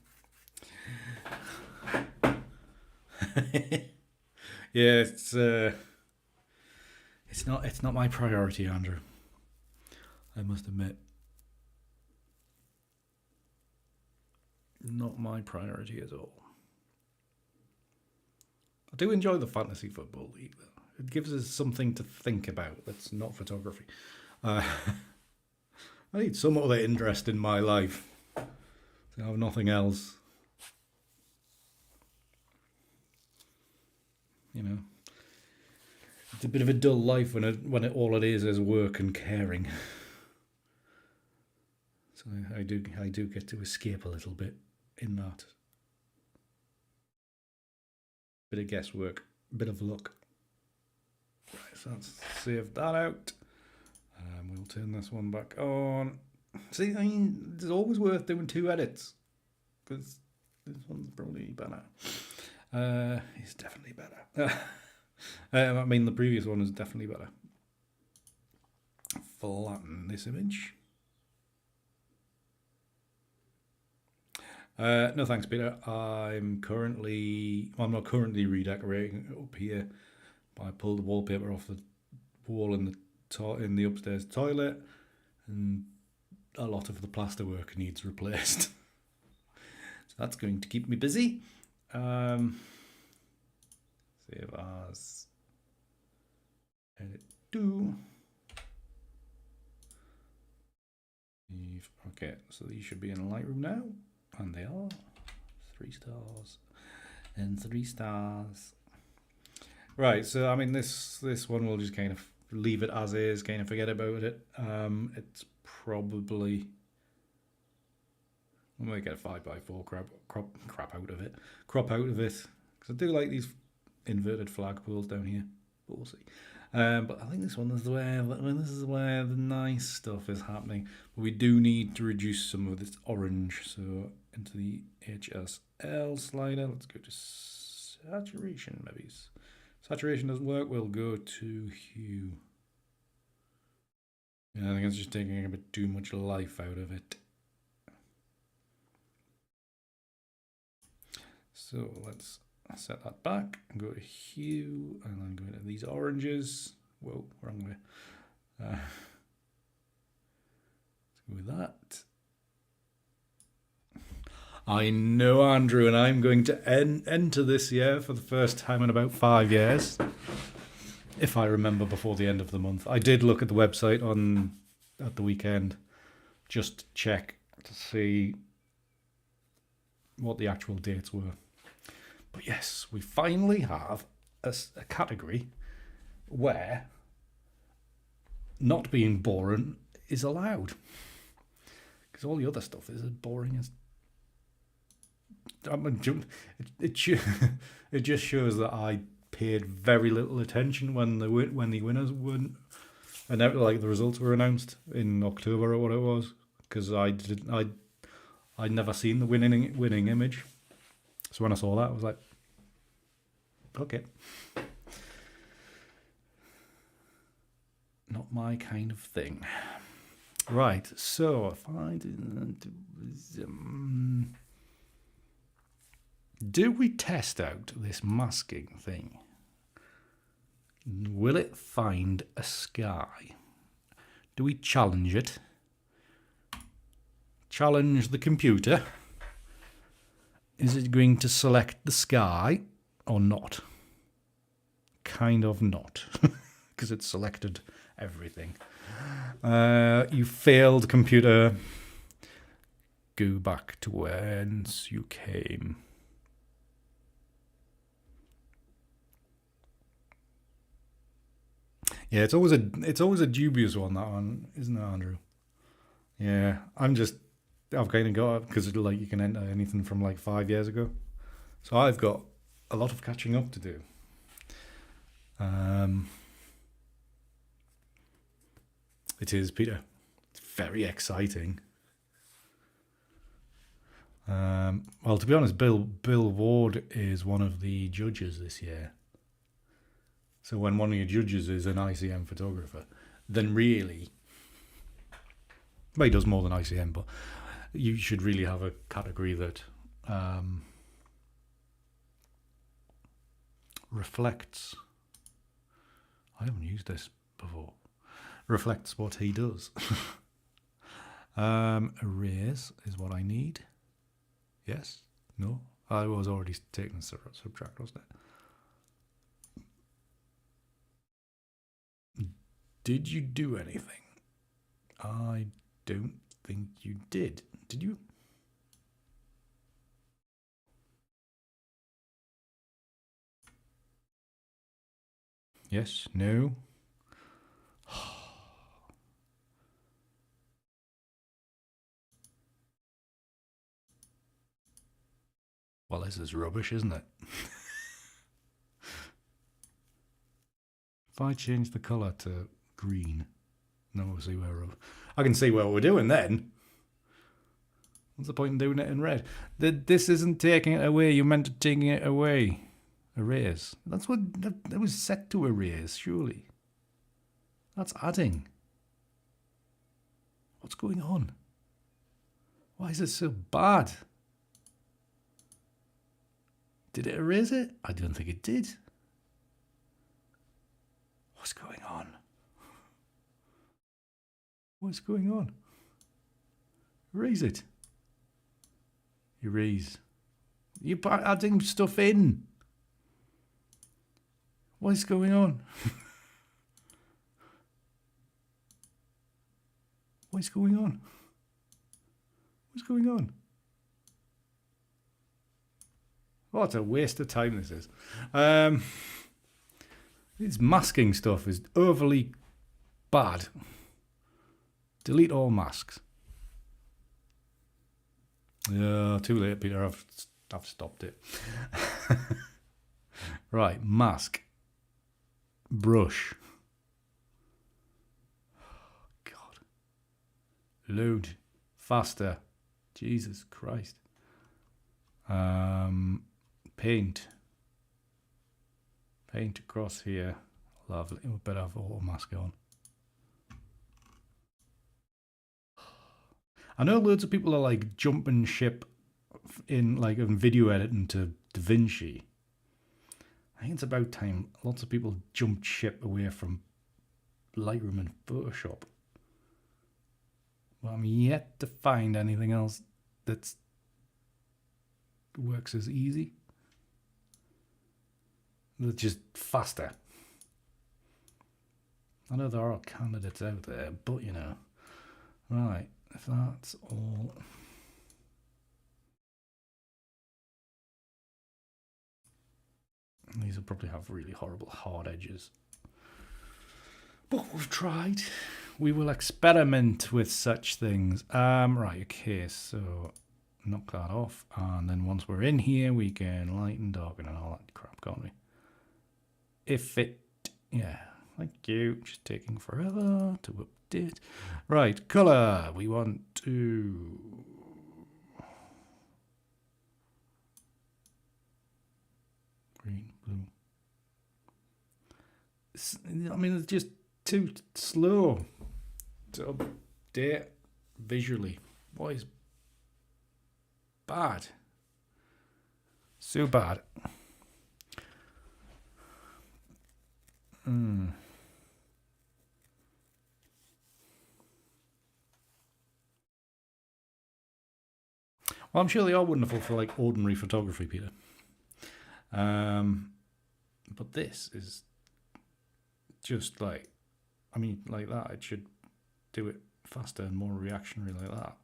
Yeah, it's not my priority, Andrew. I must admit, not my priority at all. I do enjoy the Fantasy Football League, though. It gives us something to think about that's not photography. I need some other interest in my life. I have nothing else. You know, it's a bit of a dull life when all it is work and caring. So I do get to escape a little bit in that. Bit of guesswork, bit of luck. Right, so let's save that out. We'll turn this one back on. See, I mean, it's always worth doing 2 edits, because this one's probably better. It's definitely better. I mean, the previous one is definitely better. Flatten this image. No thanks, Peter. I'm not currently redecorating up here. I pulled the wallpaper off the wall in the upstairs toilet, and a lot of the plasterwork needs replaced. So that's going to keep me busy. Save as. Edit do. Okay, so these should be in Lightroom now. And they are 3 stars and 3 stars. Right, so I mean this one we'll just kind of leave it as is, kind of forget about it. It's probably, I'm gonna get a 5x4 crop out of it, because I do like these inverted flagpoles down here, but we'll see. But I think this one is this is where the nice stuff is happening. But we do need to reduce some of this orange. So into the HSL slider, let's go to saturation maybe. Saturation doesn't work, we'll go to hue. Yeah, I think it's just taking a bit too much life out of it. So let's set that back and go to hue, and then go into these oranges. Whoa, wrong way. Let's go with that. I know, Andrew, and I'm going to enter this year for the first time in about 5 years, if I remember before the end of the month. I did look at the website at the weekend, just to check to see what the actual dates were. But yes, we finally have a category where not being boring is allowed. Because all the other stuff is as boring as... it just shows that I paid very little attention when the winners weren't, and like the results were announced in October or what it was, because I'd never seen the winning image. So when I saw that, I was like, okay. Not my kind of thing. Right, so if I do we test out this masking thing? Will it find a sky? Do we challenge it? Challenge the computer? Is it going to select the sky or not? Kind of not, because it selected everything. You failed, computer. Go back to whence you came. Yeah, it's always a dubious one, that one, isn't it, Andrew? Yeah, I've kind of got it because like you can enter anything from like 5 years ago, so I've got a lot of catching up to do. It is, Peter. It's very exciting. Well, to be honest, Bill Ward is one of the judges this year. So when one of your judges is an ICM photographer, then really, well, he does more than ICM, but you should really have a category that reflects. I haven't used this before. Reflects what he does. Arrays is what I need. Yes? No? I was already taking subtract, wasn't it? Did you do anything? I don't think you did. Did you? Yes? No? Well, this is rubbish, isn't it? If I change the colour to green, no, we'll see where I can see what we're doing then. What's the point in doing it in red? This isn't taking it away. You meant to taking it away. Erase. That's what that was set to erase, surely. That's adding. What's going on? Why is it so bad? Did it erase it? I don't think it did. What's going on? What's going on? Erase it. Erase. You're adding stuff in. What is going on? What is going on? What's going on? Oh, it's a waste of time this is. This masking stuff is overly bad. Delete all masks. Yeah, too late, Peter. I've stopped it. Right, mask. Brush. God. Load. Faster. Jesus Christ. Paint. Paint across here. Lovely. We better have auto mask on. I know loads of people are like jumping ship in like in video editing to DaVinci. I think it's about time lots of people jumped ship away from Lightroom and Photoshop. Well, I'm yet to find anything else that works as easy. That's just faster. I know there are candidates out there, but you know. Right, if that's all. These will probably have really horrible hard edges. But we've tried. We will experiment with such things. Right, okay, so knock that off. And then once we're in here, we can lighten, darken, and all that crap, can't we? If it, yeah, thank you. Just taking forever to update. Right, color. We want to. Green, blue. I mean, it's just too slow to update visually. What is bad? So bad. Well, I'm sure they are wonderful for like ordinary photography, Peter. But this is just like, I mean, like that. It should do it faster and more reactionary like that.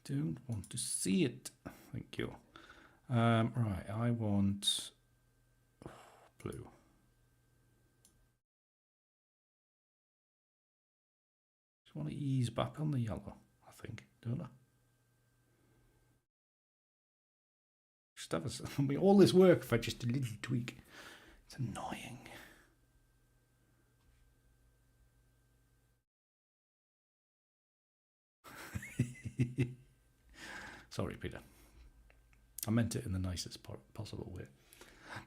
Don't want to see it. Thank you. Right, I want blue. Just want to ease back on the yellow, I think, don't I? Just have I mean, all this work for just a little tweak. It's annoying. Sorry, Peter. I meant it in the nicest possible way.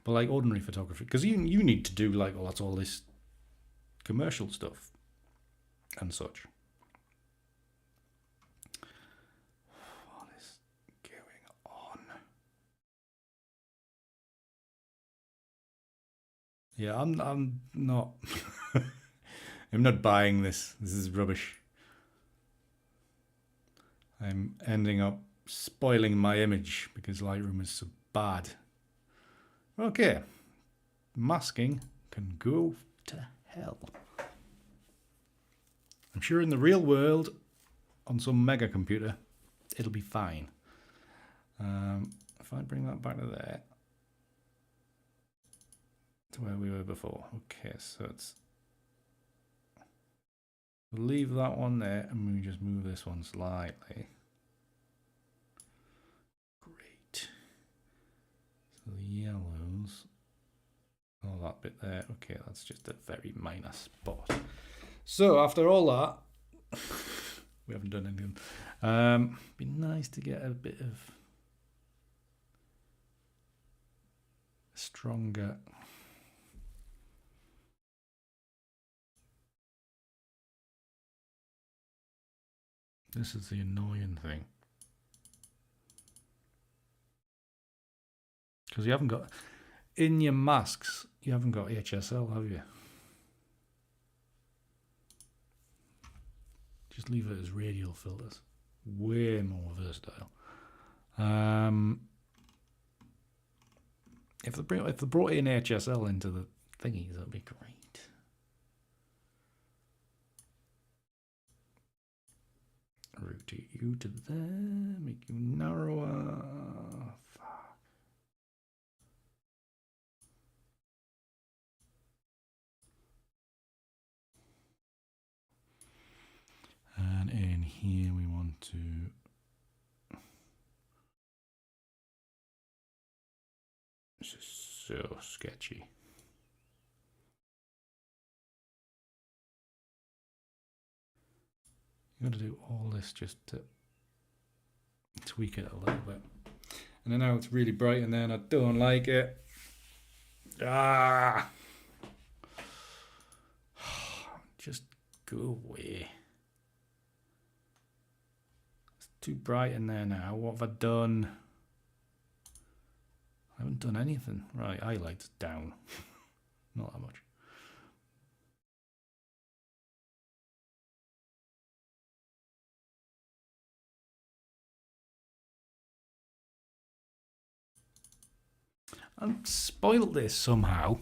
But like ordinary photography, because you need to do like, well, that's all this commercial stuff and such. What is going on? Yeah, I'm not. I'm not buying this. This is rubbish. I'm ending up spoiling my image because Lightroom is so bad. Okay, masking can go to hell. I'm sure in the real world, on some mega computer, it'll be fine. If I bring that back to there, to where we were before. Okay, so it's... We'll leave that one there and we just move this one slightly. Great. So the yellows, all that bit there. Okay, that's just a very minor spot. So after all that, we haven't done anything. Be nice to get a bit of stronger. This is the annoying thing. Because you haven't got, in your masks, you haven't got HSL, have you? Just leave it as radial filters. Way more versatile. If they brought in HSL into the thingies, that'd be great. Rotate you to there, make you narrower. Fuck. And in here we want to this is so sketchy. You got to do all this just to tweak it a little bit. And then now it's really bright and then I don't like it. Ah! Just go away. It's too bright in there now. What have I done? I haven't done anything. Right, highlights down. Not that much. I've spoiled this somehow.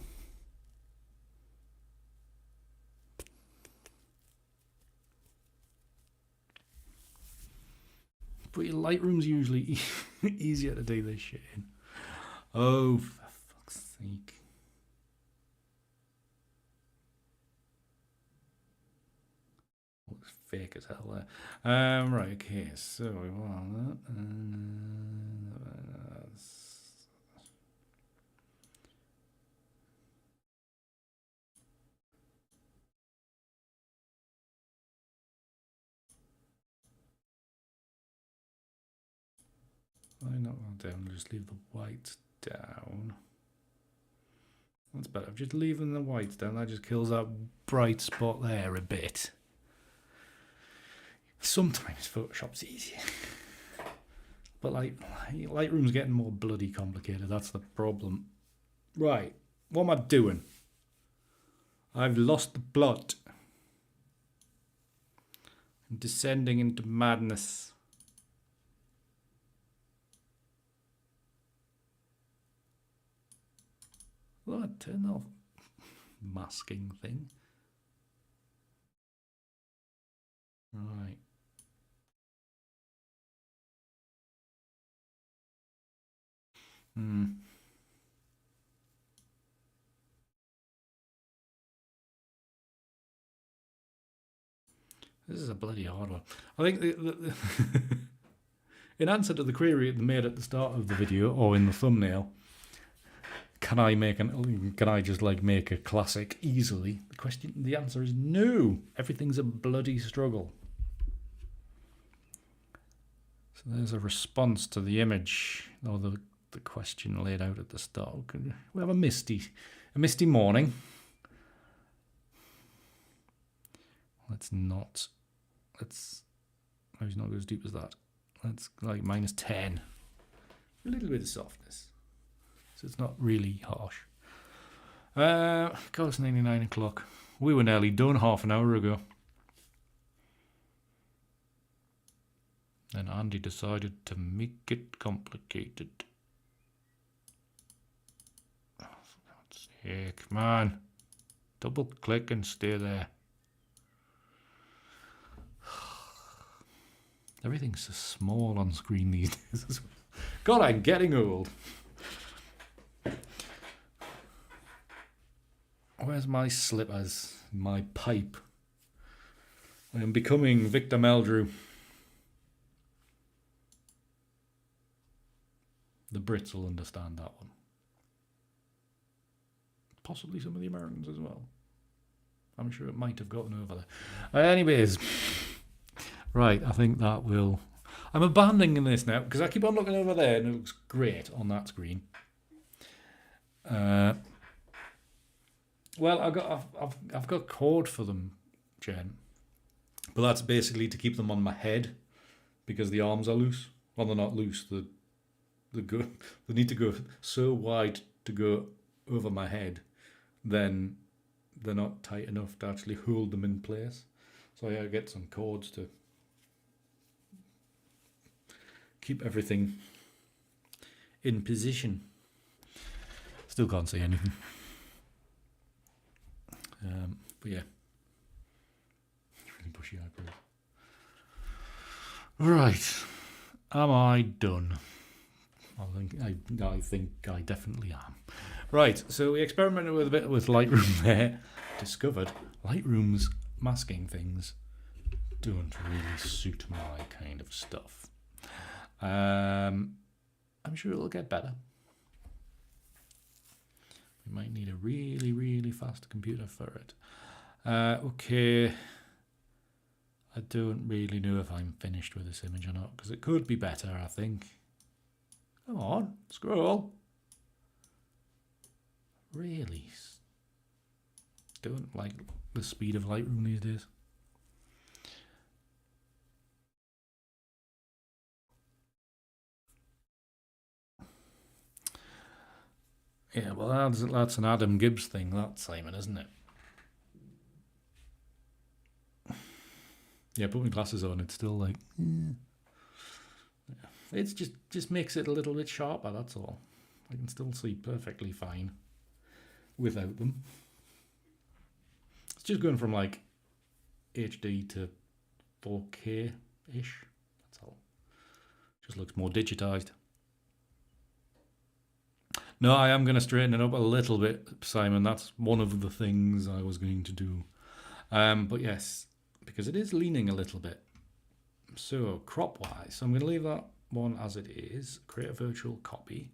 But your Lightroom's usually easier to do this shit in. Oh, for fuck's sake. Looks fake as hell there. Right, okay, so we want that. Why not go down? Just leave the whites down. That's better. Just leaving the whites down, that just kills that bright spot there a bit. Sometimes Photoshop's easier. But like Lightroom's getting more bloody complicated, that's the problem. Right, what am I doing? I've lost the plot. I'm descending into madness. Well, I turn off masking thing. Right. This is a bloody hard one. I think in answer to the query made at the start of the video or in the thumbnail, can I just like make a classic easily? The answer is no. Everything's a bloody struggle. So there's a response to the image or the question laid out at the start. We have a misty morning. Let's not. Maybe it's not as deep as that. Let's like -10. A little bit of softness. So it's not really harsh. God, it's 99 o'clock. We were nearly done half an hour ago. Then Andy decided to make it complicated. Oh, for God's sake, man. Double click and stay there. Everything's so small on screen these days. God, I'm getting old. Where's my slippers? My pipe? I am becoming Victor Meldrew. The Brits will understand that one. Possibly some of the Americans as well. I'm sure it might have gotten over there. Anyways, right, I think that will... I'm abandoning this now because I keep on looking over there and it looks great on that screen. Well, I've got cord for them, Jen, but that's basically to keep them on my head because the arms are loose. Well, they're not loose. They need to go so wide to go over my head, then they're not tight enough to actually hold them in place. So I gotta get some cords to keep everything in position. Still can't see anything. But yeah, really bushy eyebrows. Right, am I done? I think I definitely am. Right, so we experimented with a bit with Lightroom there. Discovered Lightroom's masking things don't really suit my kind of stuff. I'm sure it'll get better. We might need a really, really fast computer for it. Okay. I don't really know if I'm finished with this image or not, because it could be better, I think. Come on, scroll. Really? Don't like the speed of Lightroom these days. Yeah, well, that's an Adam Gibbs thing, that, Simon, isn't it? Yeah, put my glasses on, it's still like... Yeah. It's just makes it a little bit sharper, that's all. I can still see perfectly fine without them. It's just going from like HD to 4K-ish, that's all. Just looks more digitized. No, I am going to straighten it up a little bit, Simon. That's one of the things I was going to do. But yes, because it is leaning a little bit. So, crop-wise, I'm going to leave that one as it is. Create a virtual copy.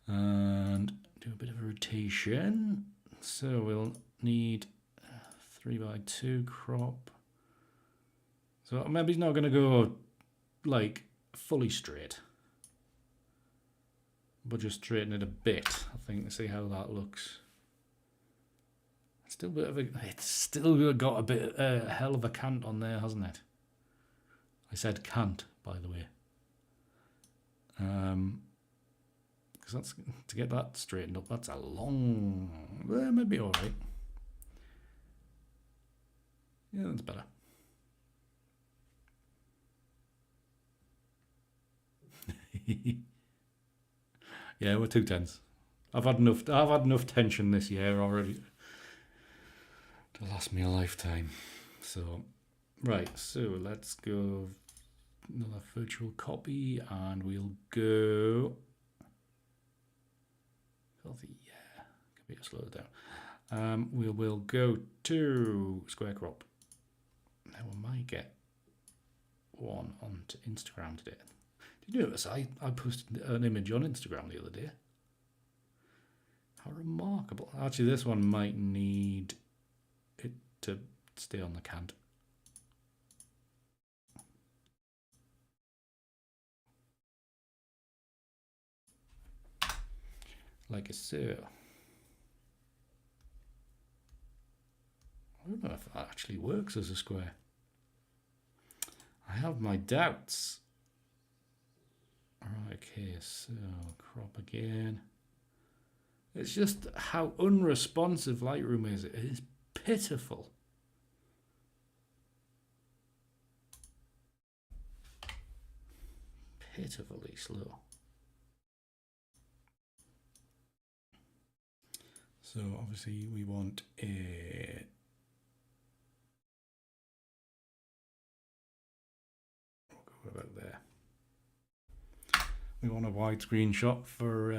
And do a bit of a rotation. So, we'll need 3x2 crop. So, maybe it's not going to go, like, fully straight. But just straighten it a bit, I think, to see how that looks. Still a bit of it's still got a bit a hell of a cant on there, hasn't it? I said cant, by the way. Because that's to get that straightened up. That's a long. Well, maybe all right. Yeah, that's better. Yeah, we're too tense. I've had enough tension this year already to last me a lifetime. So, right. So let's go another virtual copy, and we'll go. Healthy, yeah. Computer slow it down. We will go to square crop. Now we might get one onto Instagram today. Did you notice I posted an image on Instagram the other day? How remarkable. Actually, this one might need it to stay on the cant. Like so. I don't know if that actually works as a square. I have my doubts. Right, okay, so crop again. It's just how unresponsive Lightroom is. It is pitiful. pitifully slow. So obviously we want a we'll go about there. We want a widescreen shot for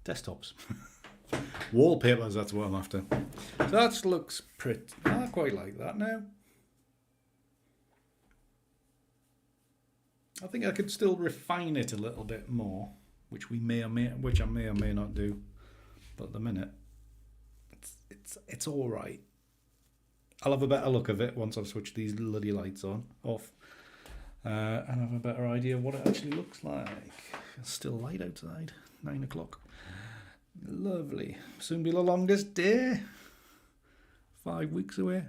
desktops. Wallpapers, that's what I'm after. So that looks pretty. I quite like that now. I think I could still refine it a little bit more, which I may or may not do. But at the minute, it's all right. I'll have a better look of it once I've switched these bloody lights off, and have a better idea of what it actually looks like. It's still light outside, 9 o'clock. Lovely. Soon be the longest day. 5 weeks away.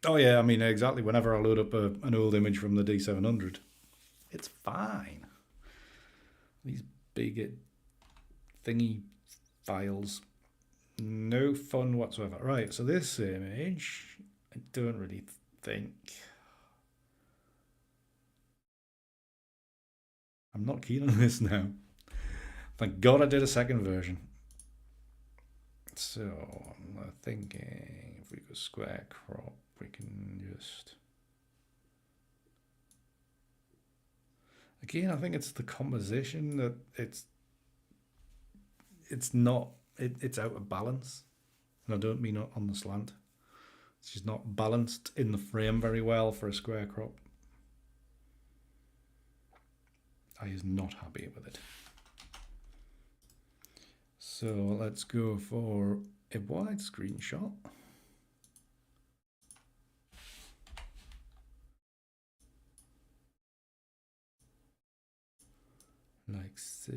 Oh yeah, I mean exactly. Whenever I load up an old image from the D700, it's fine. These big thingy files, no fun whatsoever. Right, so this image, I don't really think. I'm not keen on this now. Thank God I did a second version. So I'm thinking if we go square crop, we can just. Again, I think it's the composition that it's not. It's out of balance, and I don't mean on the slant. It's just not balanced in the frame very well for a square crop. I is not happy with it. So let's go for a widescreen shot. Like so.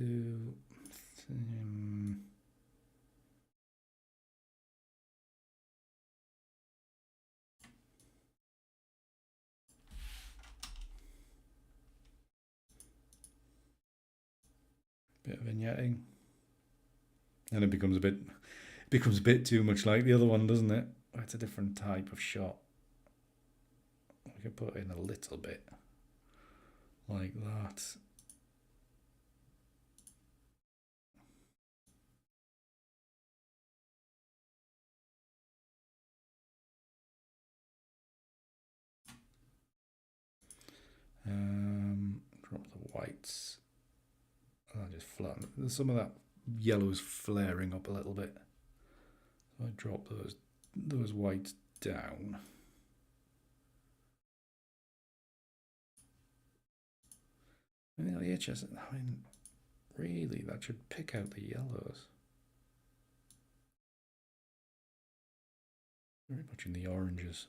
Bit of vignetting. And it becomes a bit too much like the other one, doesn't it? It's a different type of shot. We can put in a little bit like that. Drop the whites. I'll just flatten. There's some of that yellow's flaring up a little bit. So I drop those whites down. I mean, the HS, I mean, really, that should pick out the yellows. Very much in the oranges.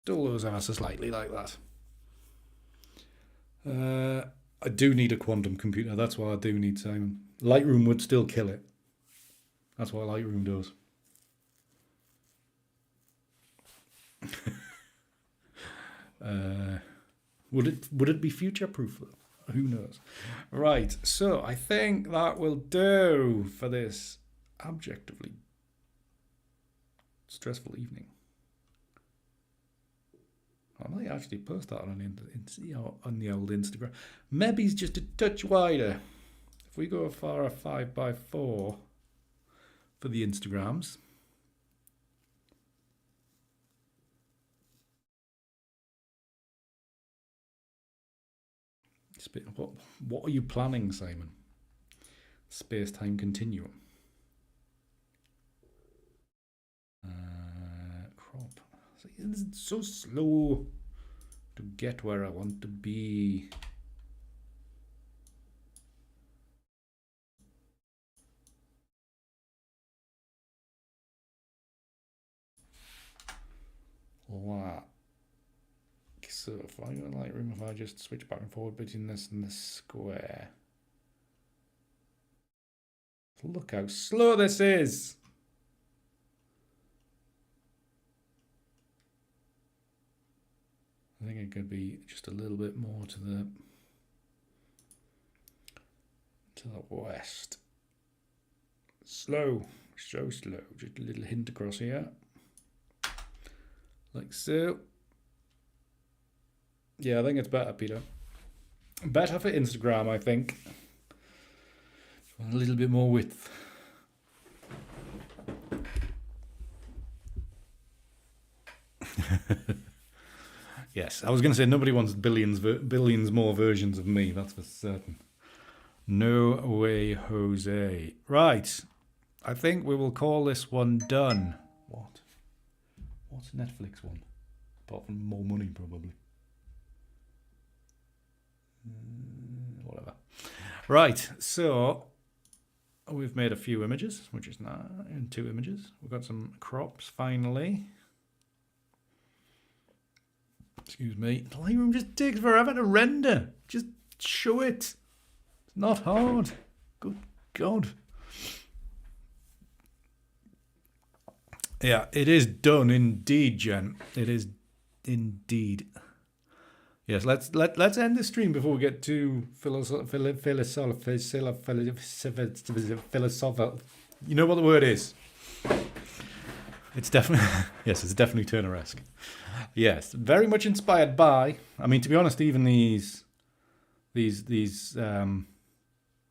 Dull those ever so slightly like that. I do need a quantum computer. That's why I do need Simon. Lightroom would still kill it. That's what Lightroom does. Would it be future proof though? Who knows? Right, so I think that will do for this objectively stressful evening. I might actually post that on the old Instagram. Maybe it's just a touch wider. If we go for a 5x4 for the Instagrams. What are you planning, Simon? Space-time continuum. Crop. It's so slow to get where I want to be. Wow. So if I go Lightroom, if I just switch back and forward between this and this square. Look how slow this is. I think it could be just a little bit more to the west. Slow, so slow. Just a little hint across here, like so. Yeah, I think it's better, Peter. Better for Instagram, I think. A little bit more width. Yes, I was going to say nobody wants billions more versions of me, that's for certain. No way, Jose. Right, I think we will call this one done. What? What's Netflix one? Apart from more money, probably. Whatever. Right, so we've made a few images, which is nice, and 2 images. We've got some crops finally. Excuse me. The Lightroom just takes forever to render. Just show it. It's not hard. Good God. Yeah, it is done indeed, Jen. It is indeed. Yes, let's end the stream before we get too philosophical. You know what the word is? It's definitely yes, it's definitely Turner-esque. Yes, very much inspired by. I mean, to be honest, even these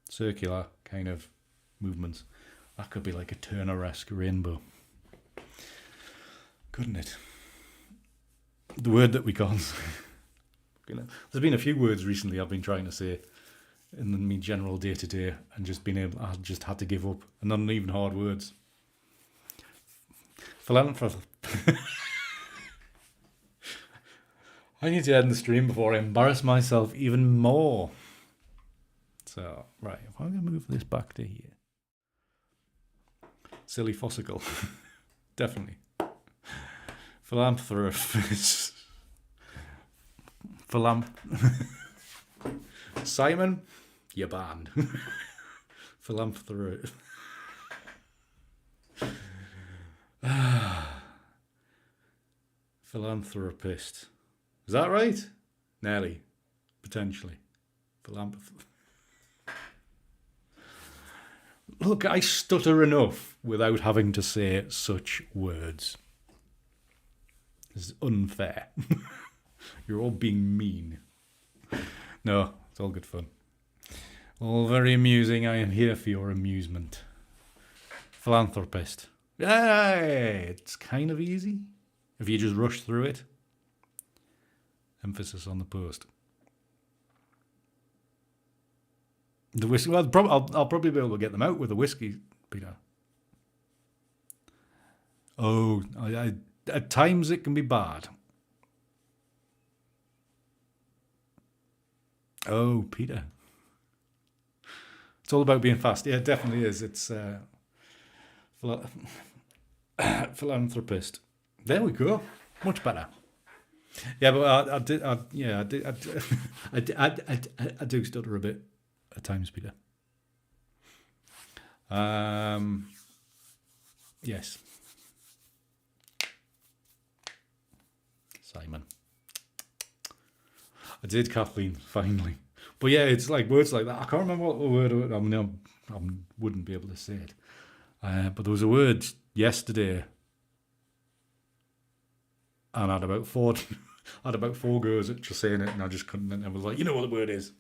circular kind of movements, that could be like a Turner-esque rainbow, couldn't it? The word that we can't. There's been a few words recently I've been trying to say in me general day to day, and I just had to give up, and not even hard words. Philanthropist. I need to end the stream before I embarrass myself even more. So, right, if I'm going to move this back to here. Silly fossicle. Definitely. Philanthropist. Simon, you're banned. Philanthropist. Philanthropist. Is that right? Nearly. Potentially. Look, I stutter enough without having to say such words. This is unfair. You're all being mean. No, it's all good fun. All very amusing. I am here for your amusement. Philanthropist. Hey, it's kind of easy if you just rush through it. Emphasis on the post. The whiskey. Well, I'll probably be able to get them out with the whiskey, Peter. Oh, at times it can be bad. Oh, Peter. It's all about being fast. Yeah, it definitely is. It's philanthropist. There we go. Much better. Yeah, but I do stutter a bit at times, Peter. Yes. Simon. I did, Kathleen, finally. But yeah, it's like words like that. I can't remember what the word. I mean, I wouldn't be able to say it. But there was a word yesterday, and I had about four goes at just saying it, and I just couldn't. And I was like, you know what the word is.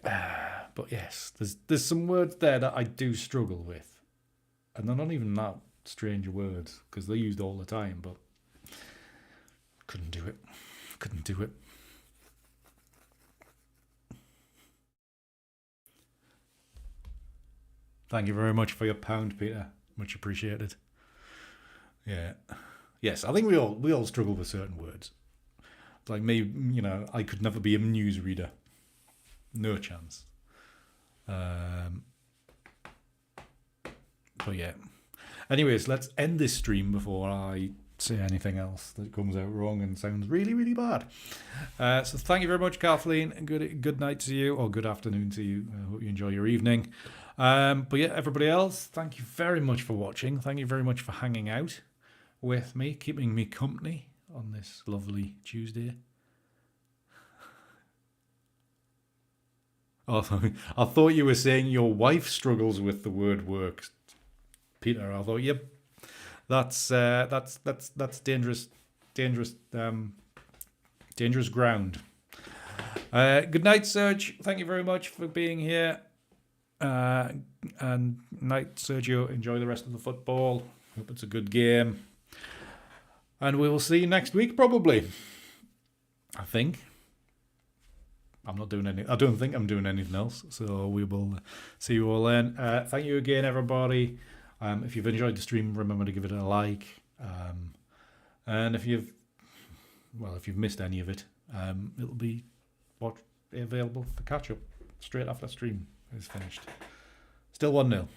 But yes, there's some words there that I do struggle with, and they're not even that strange words because they're used all the time. But couldn't do it. Couldn't do it. Thank you very much for your £1, Peter. Much appreciated. Yeah. Yes, I think we all struggle with certain words. Like me, you know, I could never be a newsreader. No chance. But yeah. Anyways, let's end this stream before I say anything else that comes out wrong and sounds really, really bad. So thank you very much, Kathleen. Good night to you, or good afternoon to you. I hope you enjoy your evening. But yeah, everybody else, thank you very much for watching. Thank you very much for hanging out with me, keeping me company on this lovely Tuesday. Oh, I thought you were saying your wife struggles with the word work, Peter. I thought, yep, that's dangerous ground. Good night, Serge. Thank you very much for being here. And night, Sergio. Enjoy the rest of the football. Hope it's a good game. And we will see you next week, probably. I think. I don't think I'm doing anything else. So we will see you all then. Thank you again, everybody. If you've enjoyed the stream, remember to give it a like. And if you've missed any of it, it'll be available for catch up straight after the stream is finished. Still 1-0.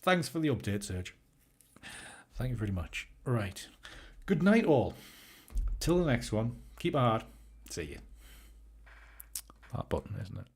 Thanks for the update, Serge. Thank you very much. Right. Good night, all. Till the next one. Keep it hard. See you. That button, isn't it?